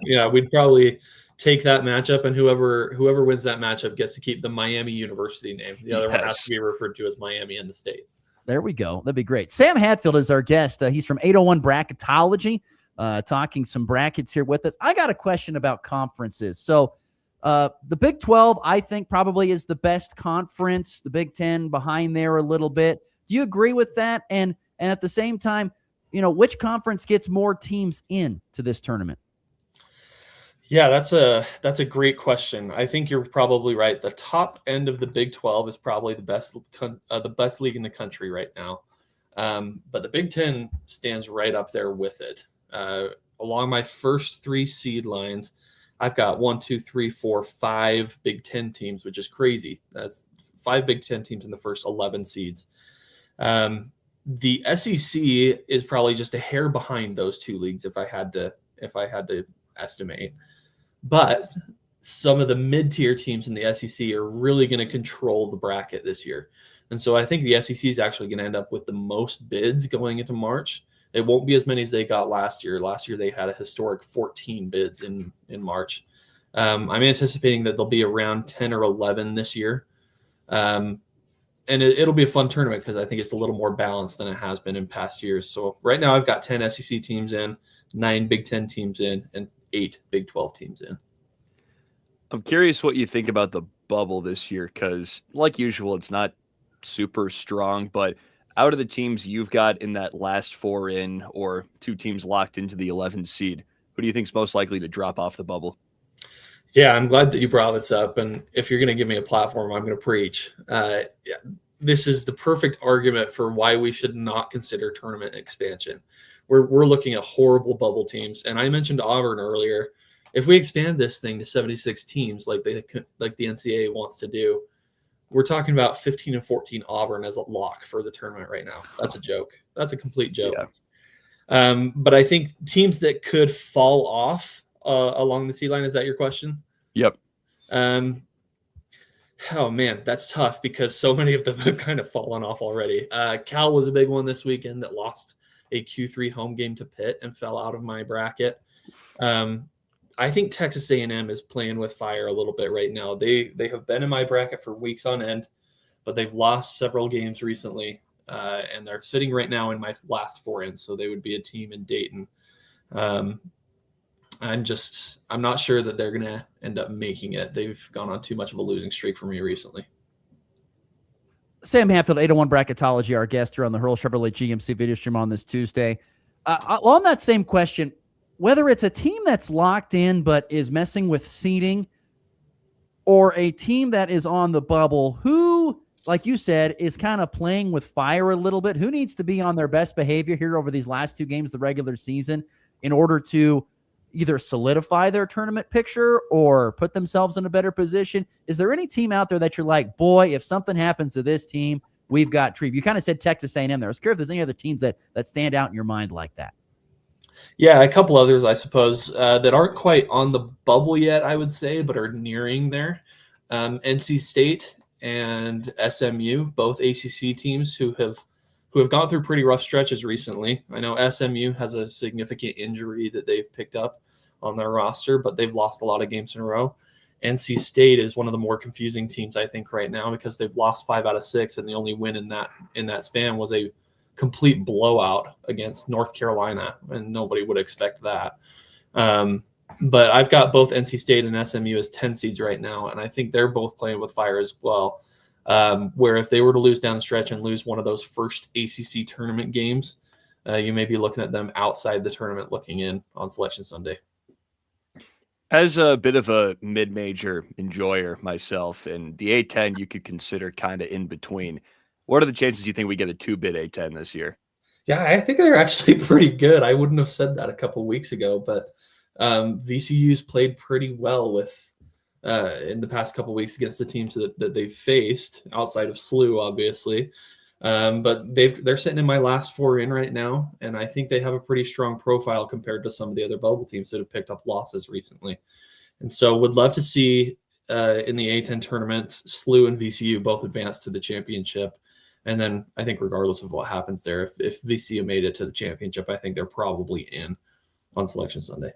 Yeah, we'd probably take that matchup, and whoever wins that matchup gets to keep the Miami University name. The other one has to be referred to as Miami in the state. There we go. That'd be great. Sam Hatfield is our guest. He's from 801 Bracketology, talking some brackets here with us. I got a question about conferences. So, the Big 12, I think, probably is the best conference. The Big 10 behind there a little bit. Do you agree with that? And at the same time, which conference gets more teams in to this tournament? Yeah, that's a great question. I think you're probably right. The top end of the Big 12 is probably the best league in the country right now. But the Big 10 stands right up there with it. Along my first three seed lines, I've got 5 Big 10 teams, which is crazy. That's 5 Big 10 teams in the first 11 seeds. The SEC is probably just a hair behind those two leagues if I had to estimate. But some of the mid-tier teams in the SEC are really going to control the bracket this year. And so I think the SEC is actually going to end up with the most bids going into March. It won't be as many as they got last year. Last year, they had a historic 14 bids in March. I'm anticipating that there'll be around 10 or 11 this year. And it'll be a fun tournament because I think it's a little more balanced than it has been in past years. So right now I've got 10 SEC teams in, 9 Big 10 teams in, and 8 Big 12 teams in. I'm curious what you think about the bubble this year because, like usual, it's not super strong, but out of the teams you've got in that last 4 in or 2 teams locked into the 11 seed, who do you think is most likely to drop off the bubble? Yeah, I'm glad that you brought this up. And if you're going to give me a platform, I'm going to preach. This is the perfect argument for why we should not consider tournament expansion. We're looking at horrible bubble teams. And I mentioned Auburn earlier. If we expand this thing to 76 teams like the NCAA wants to do, we're talking about 15-14 Auburn as a lock for the tournament right now. That's a joke. That's a complete joke. Yeah. But I think teams that could fall off along the seed line, is that your question? Yep. Oh, man, that's tough because so many of them have kind of fallen off already. Cal was a big one this weekend that lost a Q3 home game to Pitt and fell out of my bracket. I think Texas A&M is playing with fire a little bit right now. They have been in my bracket for weeks on end, but they've lost several games recently, and they're sitting right now in my last 4 in, so they would be a team in Dayton. I'm not sure that they're going to end up making it. They've gone on too much of a losing streak for me recently. Sam Hatfield, 801 Bracketology, our guest here on the Hurl Chevrolet GMC video stream on this Tuesday. On that same question, whether it's a team that's locked in but is messing with seeding or a team that is on the bubble who, like you said, is kind of playing with fire a little bit, who needs to be on their best behavior here over these last 2 games of the regular season in order to either solidify their tournament picture or put themselves in a better position? Is there any team out there that you're like, boy, if something happens to this team, we've got Treve. You kind of said Texas A&M there. I was curious if there's any other teams that stand out in your mind like that. Yeah, a couple others, I suppose, that aren't quite on the bubble yet, I would say, but are nearing there. NC State and SMU, both ACC teams who have gone through pretty rough stretches recently. I know SMU has a significant injury that they've picked up on their roster, but they've lost a lot of games in a row. NC State is one of the more confusing teams, I think, right now because they've lost 5 out of 6, and the only win in that span was a complete blowout against North Carolina, and nobody would expect that. But I've got both NC State and SMU as 10 seeds right now, and I think they're both playing with fire as well. Where if they were to lose down the stretch and lose one of those first ACC tournament games, you may be looking at them outside the tournament looking in on Selection Sunday. As a bit of a mid-major enjoyer myself, and the A10 you could consider kind of in between, what are the chances you think we get a 2-bid A10 this year? Yeah, I think they're actually pretty good. I wouldn't have said that a couple weeks ago, but VCU's played pretty well with in the past couple weeks against the teams that they've faced outside of SLU, obviously. But they're sitting in my last 4 in right now, and I think they have a pretty strong profile compared to some of the other bubble teams that have picked up losses recently. And so would love to see in the A10 tournament, SLU and VCU both advance to the championship. And then I think regardless of what happens there, if VCU made it to the championship, I think they're probably in on Selection Sunday.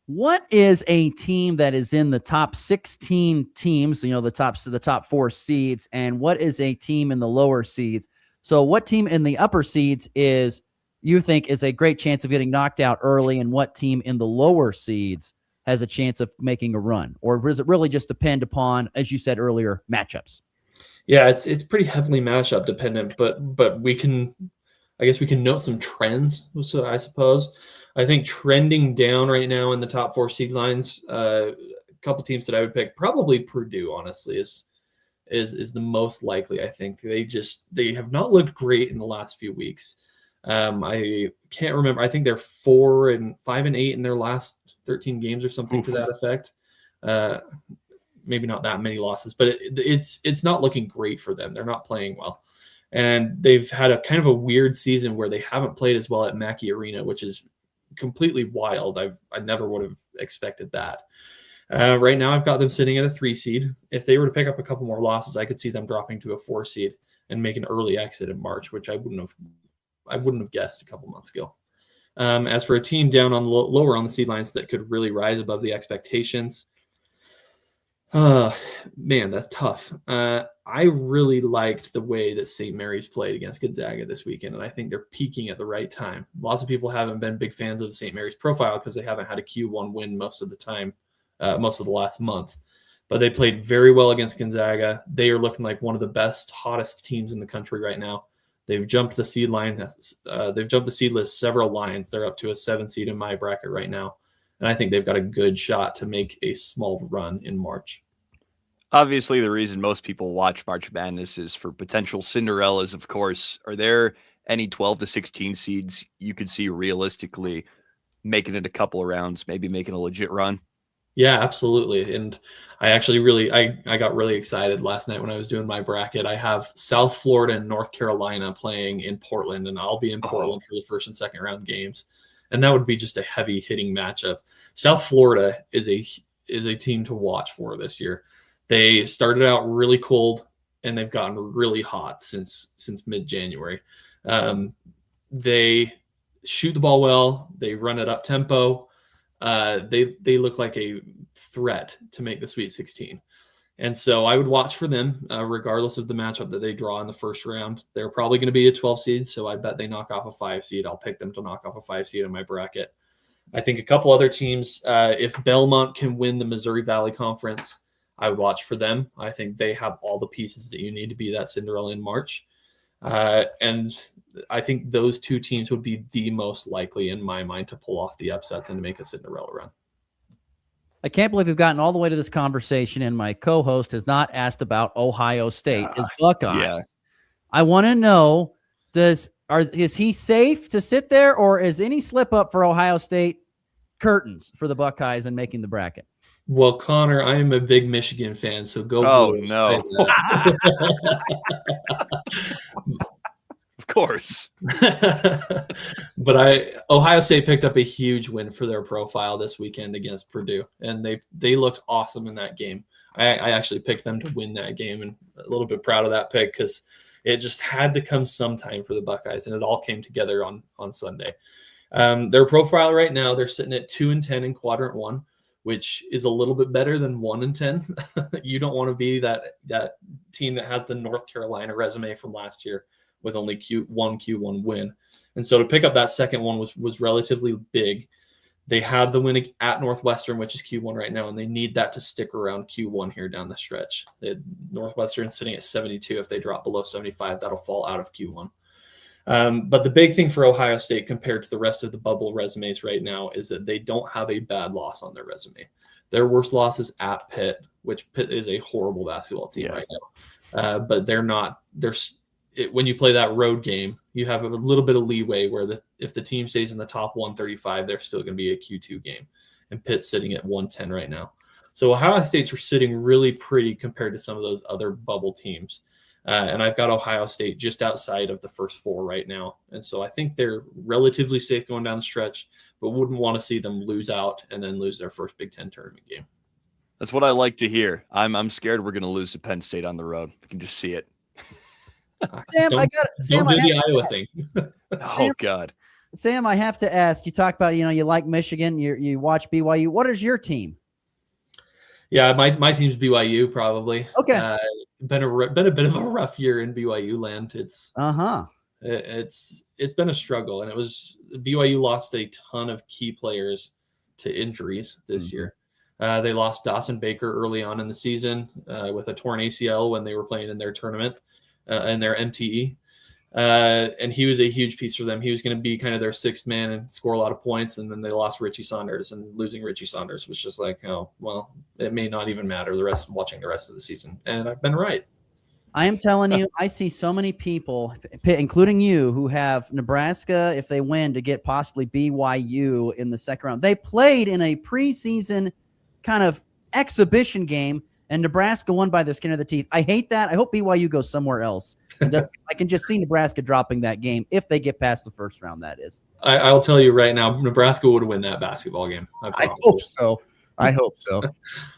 What is a team that is in the top 16 teams, the top 4 seeds, and what is a team in the lower seeds? So what team in the upper seeds you think is a great chance of getting knocked out early, and what team in the lower seeds has a chance of making a run? Or does it really just depend upon, as you said earlier, matchups? Yeah, it's pretty heavily matchup dependent, but we can note some trends, so I suppose. I think trending down right now in the top 4 seed lines, a couple teams that I would pick, probably Purdue, honestly, is the most likely. I think they have not looked great in the last few weeks. I can't remember. I think they're 5-8 in their last 13 games or something to that effect. Maybe not that many losses, but it's not looking great for them. They're not playing well. And they've had a kind of a weird season where they haven't played as well at Mackey Arena, which is completely wild. I never would have expected that. Right now, I've got them sitting at a 3 seed. If they were to pick up a couple more losses, I could see them dropping to a 4 seed and make an early exit in March, which I wouldn't have guessed a couple months ago. As for a team down on lower on the seed lines that could really rise above the expectations, man, that's tough. I really liked the way that St. Mary's played against Gonzaga this weekend, and I think they're peaking at the right time. Lots of people haven't been big fans of the St. Mary's profile because they haven't had a Q1 win most of the time, most of the last month. But they played very well against Gonzaga. They are looking like one of the best, hottest teams in the country right now. They've jumped the seed line. They've jumped the seed list several lines. They're up to a 7 seed in my bracket right now. And I think they've got a good shot to make a small run in March. Obviously, the reason most people watch March Madness is for potential Cinderellas, of course. Are there any 12 to 16 seeds you could see realistically making it a couple of rounds, maybe making a legit run? Yeah, absolutely. And I actually I got really excited last night when I was doing my bracket. I have South Florida and North Carolina playing in Portland, and I'll be in Portland for the first and second round games. And that would be just a heavy hitting matchup. South Florida is a team to watch for this year. They started out really cold, and they've gotten really hot since mid-January. They shoot the ball well. They run it up tempo. They look like a threat to make the Sweet 16. And so I would watch for them, regardless of the matchup that they draw in the first round. They're probably going to be a 12 seed, so I bet they knock off a 5 seed. I'll pick them to knock off a 5 seed in my bracket. I think a couple other teams, if Belmont can win the Missouri Valley Conference, I would watch for them. I think they have all the pieces that you need to be that Cinderella in March. And I think those 2 teams would be the most likely in my mind to pull off the upsets and to make a Cinderella run. I can't believe we've gotten all the way to this conversation, and my co-host has not asked about Ohio State, his Buckeyes. Yeah. I want to know, is he safe to sit there, or is any slip up for Ohio State curtains for the Buckeyes and making the bracket? Well, Connor, I am a big Michigan fan, so go. Oh, Blue. no. Of course. But Ohio State picked up a huge win for their profile this weekend against Purdue, and they looked awesome in that game. I actually picked them to win that game, and a little bit proud of that pick because it just had to come sometime for the Buckeyes, and it all came together on Sunday. Their profile right now, they're sitting at 2-10 in quadrant 1, which is a little bit better than 1-10. You don't want to be that team that has the North Carolina resume from last year with only Q1 win. And so to pick up that second one was relatively big. They have the win at Northwestern, which is Q1 right now, and they need that to stick around Q1 here down the stretch. Northwestern sitting at 72. If they drop below 75, that'll fall out of Q1. But the big thing for Ohio State compared to the rest of the bubble resumes right now is that they don't have a bad loss on their resume. Their worst loss is at Pitt, which Pitt is a horrible basketball team right now. But they're not. When you play that road game, you have a little bit of leeway where if the team stays in the top 135, they're still going to be a Q2 game. And Pitt's sitting at 110 right now. So Ohio State's are sitting really pretty compared to some of those other bubble teams. And I've got Ohio State just outside of the first 4 right now. And so I think they're relatively safe going down the stretch, but wouldn't want to see them lose out and then lose their first Big Ten tournament game. That's what I like to hear. I'm scared we're going to lose to Penn State on the road. I can just see it. Sam, don't do the Iowa thing. Oh, God. Sam, I have to ask, you talk about, you like Michigan, you watch BYU. What is your team? Yeah, my team's BYU probably. Okay. Been a bit of a rough year in BYU land. It's been a struggle, and BYU lost a ton of key players to injuries this year. They lost Dawson Baker early on in the season with a torn ACL when they were playing in their tournament in their MTE. And he was a huge piece for them. He was going to be kind of their sixth man and score a lot of points. And then they lost Richie Saunders, and losing Richie Saunders was just like, oh, well, it may not even matter watching the rest of the season. And I've been right. I am telling you, I see so many people, including you, who have Nebraska, if they win, to get possibly BYU in the second round. They played in a preseason kind of exhibition game, and Nebraska won by the skin of the teeth. I hate that. I hope BYU goes somewhere else. I can just see Nebraska dropping that game if they get past the first round, that is. I'll tell you right now, Nebraska would win that basketball game. I hope so. I hope so.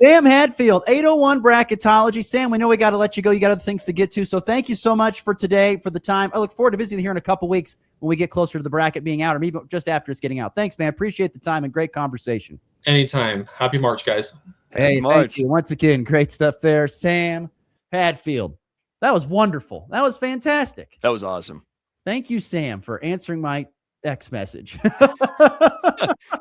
Sam Hadfield, 801 Bracketology. Sam, we know we got to let you go. You got other things to get to. So thank you so much for today, for the time. I look forward to visiting you here in a couple weeks when we get closer to the bracket being out, or maybe just after it's getting out. Thanks, man. Appreciate the time and great conversation. Anytime. Happy March, guys. Hey, thank you. Once again, great stuff there. Sam Hadfield. That was wonderful. That was fantastic. That was awesome. Thank you, Sam, for answering my X message.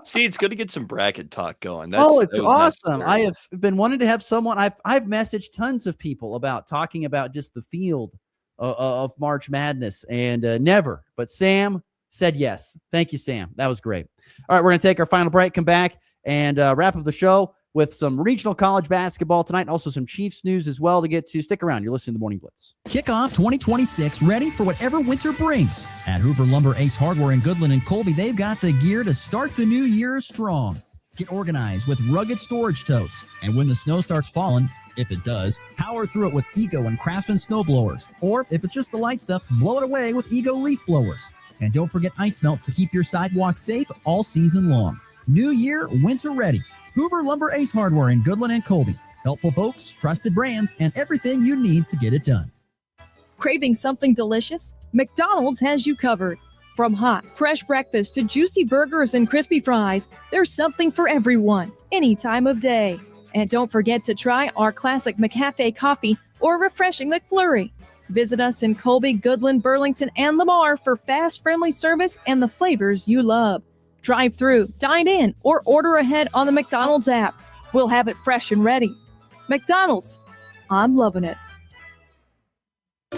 See, it's good to get some bracket talk going. It's awesome. I have been wanting to have someone. I've messaged tons of people about talking about just the field of March Madness, and never. But Sam said yes. Thank you, Sam. That was great. All right, we're going to take our final break, come back, and wrap up the show with some regional college basketball tonight, and also some Chiefs news as well to get to. Stick around. You're listening to the Morning Blitz. Kick off 2026 ready for whatever winter brings. At Hoover Lumber, Ace Hardware in Goodland and Colby, they've got the gear to start the new year strong. Get organized with rugged storage totes. And when the snow starts falling, if it does, power through it with Ego and Craftsman snow blowers. Or if it's just the light stuff, blow it away with Ego leaf blowers. And don't forget ice melt to keep your sidewalk safe all season long. New year, winter ready. Hoover Lumber, Ace Hardware in Goodland and Colby. Helpful folks, trusted brands, and everything you need to get it done. Craving something delicious? McDonald's has you covered. From hot, fresh breakfast to juicy burgers and crispy fries, there's something for everyone, any time of day. And don't forget to try our classic McCafe coffee or refreshing McFlurry. Visit us in Colby, Goodland, Burlington, and Lamar for fast, friendly service and the flavors you love. Drive through, dine in, or order ahead on the McDonald's app. We'll have it fresh and ready. McDonald's, I'm loving it.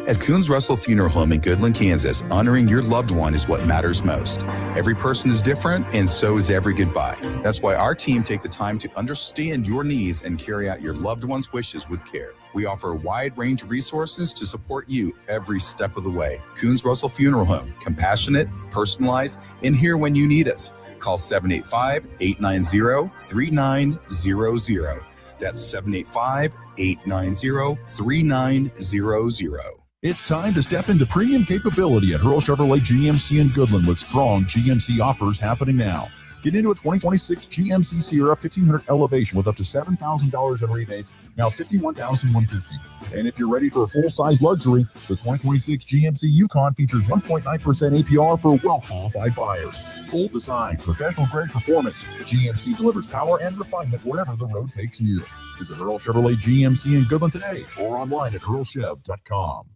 At Coons Russell Funeral Home in Goodland, Kansas, honoring your loved one is what matters most. Every person is different, and so is every goodbye. That's why our team take the time to understand your needs and carry out your loved one's wishes with care. We offer a wide range of resources to support you every step of the way. Coons Russell Funeral Home, compassionate, personalized, and here when you need us. Call 785-890-3900. That's 785-890-3900. It's time to step into premium capability at Hurl Chevrolet GMC in Goodland with strong GMC offers happening now. Get into a 2026 GMC Sierra 1500 Elevation with up to $7,000 in rebates, now $51,150. And if you're ready for a full-size luxury, the 2026 GMC Yukon features 1.9% APR for well-qualified buyers. Full design, professional-grade performance. GMC delivers power and refinement wherever the road takes you. Visit Earl Chevrolet GMC in Goodland today or online at earlchev.com.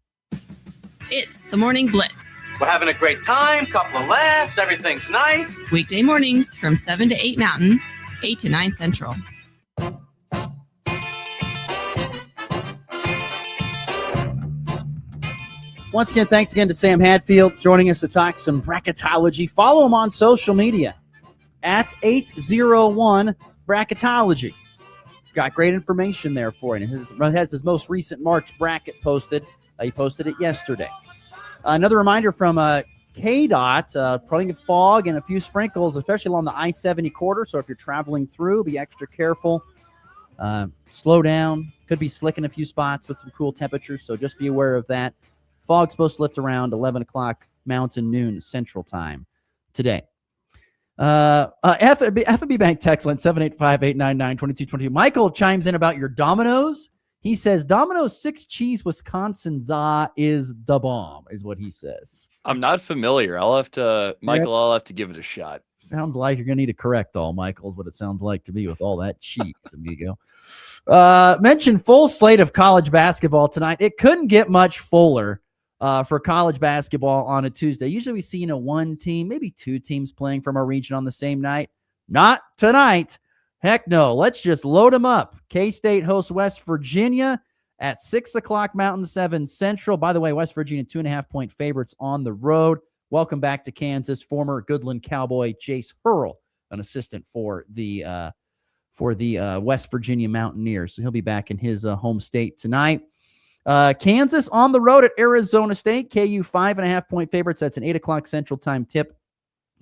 It's the Morning Blitz. We're having a great time, couple of laughs, everything's nice. Weekday mornings from 7 to 8 Mountain, 8 to 9 Central. Once again, thanks again to Sam Hadfield joining us to talk some bracketology. Follow him on social media at 801 Bracketology. Got great information there for you. It has his most recent March bracket posted. He posted it yesterday. Another reminder from KDOT, plenty of fog and a few sprinkles, especially along the I-70 corridor. So if you're traveling through, be extra careful. Slow down. Could be slick in a few spots with some cool temperatures, so just be aware of that. Fog's supposed to lift around 11 o'clock Mountain, noon Central Time today. FNB Bank text line 785-899-2222. Michael chimes in about your Domino's. He says, Domino's 6 cheese Wisconsin za is the bomb, is what he says. I'm not familiar. I'll have to give it a shot. Sounds like you're going to need a correct all, Michael, is what it sounds like to me with all that cheese, amigo. Mentioned full slate of college basketball tonight. It couldn't get much fuller for college basketball on a Tuesday. Usually we see, one team, maybe 2 teams playing from our region on the same night. Not tonight. Heck no. Let's just load them up. K-State hosts West Virginia at 6 o'clock Mountain, 7 Central. By the way, West Virginia 2.5-point favorites on the road. Welcome back to Kansas, former Goodland Cowboy Chase Hurl, an assistant for the West Virginia Mountaineers. So he'll be back in his home state tonight. Kansas on the road at Arizona State. KU 5.5-point favorites. That's an 8 o'clock Central Time tip.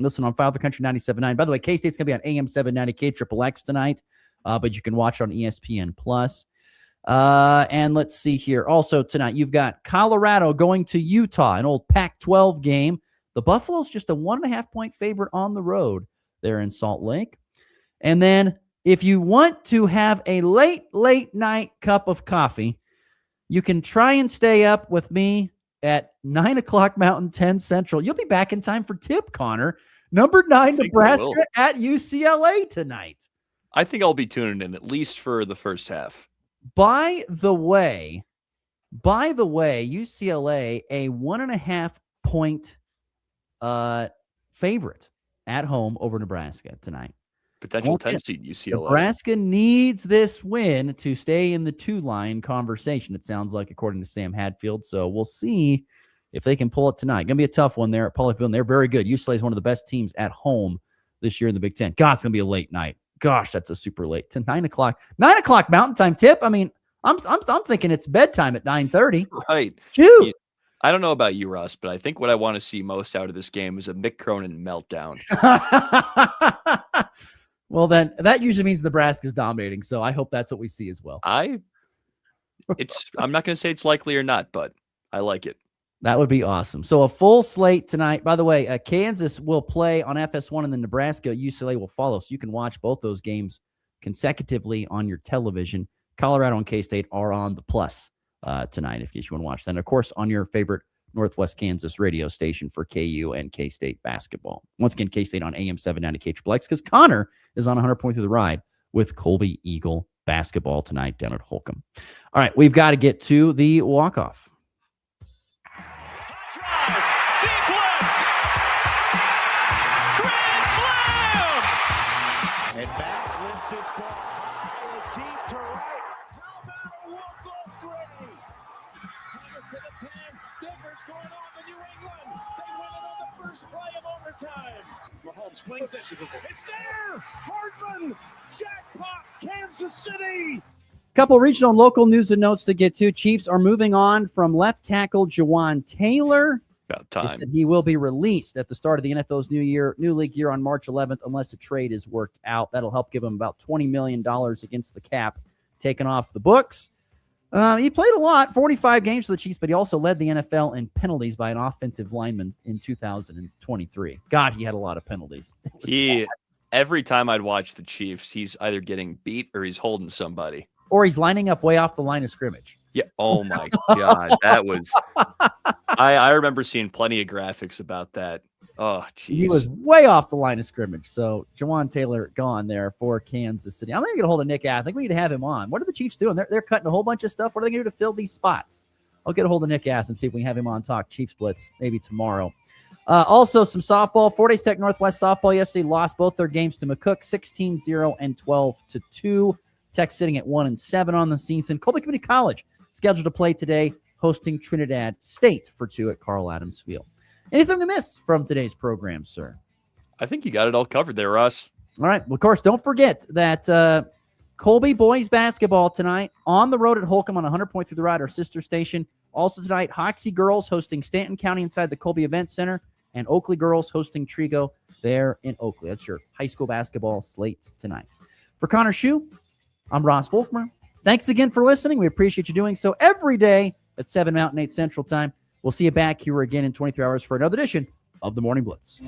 Listen on Father Country 97.9. By the way, K-State's going to be on AM 790 KXXX tonight, but you can watch it on ESPN+. And let's see here. Also tonight, you've got Colorado going to Utah, an old Pac-12 game. The Buffalo's just a 1.5-point favorite on the road there in Salt Lake. And then if you want to have a late night cup of coffee, you can try and stay up with me at 9 o'clock Mountain, 10 Central. You'll be back in time for tip, Connor. Number 9, Nebraska at UCLA tonight. I think I'll be tuning in at least for the first half. By the way, UCLA, a 1.5-point favorite at home over Nebraska tonight. Potential 10 seed UCLA. Nebraska needs this win to stay in the 2-line conversation, it sounds like, according to Sam Hadfield. So we'll see if they can pull it tonight. Going to be a tough one there at Pauley Field, and they're very good. UCLA is one of the best teams at home this year in the Big Ten. God, it's going to be a late night. Gosh, that's a super late. 9 o'clock. 9 o'clock Mountain Time tip. I mean, I'm thinking it's bedtime at 9:30. Right. Shoot. I don't know about you, Russ, but I think what I want to see most out of this game is a Mick Cronin meltdown. Well, then that usually means Nebraska's dominating, so I hope that's what we see as well. I'm not going to say it's likely or not, but I like it. That would be awesome. So a full slate tonight. By the way, Kansas will play on FS1 and then Nebraska, UCLA will follow. So you can watch both those games consecutively on your television. Colorado and K-State are on the plus tonight if you want to watch that. And of course, on your favorite Northwest Kansas radio station for KU and K-State basketball. Once again, K-State on AM 790 KXXX because Connor is on 100 point through the ride with Colby Eagle basketball tonight down at Holcomb. All right, we've got to get to the walk-off. And back lifts his ball high and deep to right. How about a walk-off three? Thomas to the 10. Difference going on in New England. They win it on the first play of overtime. Mahomes flings it. It's there. Hardman. Jackpot. Kansas City. Couple regional and local news and notes to get to. Chiefs are moving on from left tackle Jawan Taylor About They time. said he will be released at the start of the NFL's new league year on March 11th unless a trade is worked out. That'll help give him about $20 million against the cap taken off the books. He played a lot, 45 games for the Chiefs, but he also led the NFL in penalties by an offensive lineman in 2023. God, he had a lot of penalties. Every time I'd watch the Chiefs, he's either getting beat or he's holding somebody. Or he's lining up way off the line of scrimmage. Yeah. Oh my God. That was, I remember seeing plenty of graphics about that. Oh, geez. He was way off the line of scrimmage. So Jawan Taylor gone there for Kansas City. I'm not going to get a hold of Nick Ath. I think we need to have him on. What are the Chiefs doing? They're cutting a whole bunch of stuff. What are they going to do to fill these spots? I'll get a hold of Nick Ath and see if we can have him on talk Chiefs Blitz maybe tomorrow. Also, some softball. Fort Hays Tech Northwest softball yesterday lost both their games to McCook, 16-0 and 12-2. Tech sitting at 1-7 on the season. Colby Community College scheduled to play today, hosting Trinidad State for 2 at Carl Adams Field. Anything to miss from today's program, sir? I think you got it all covered there, Russ. All right. Well, of course, don't forget that Colby boys basketball tonight on the road at Holcomb on 100 Point Through the Ride, our sister station. Also tonight, Hoxie girls hosting Stanton County inside the Colby Event Center, and Oakley girls hosting Trigo there in Oakley. That's your high school basketball slate tonight. For Connor Schuh, I'm Ross Volkmer. Thanks again for listening. We appreciate you doing so every day at 7 Mountain, 8 Central Time. We'll see you back here again in 23 hours for another edition of the Morning Blitz.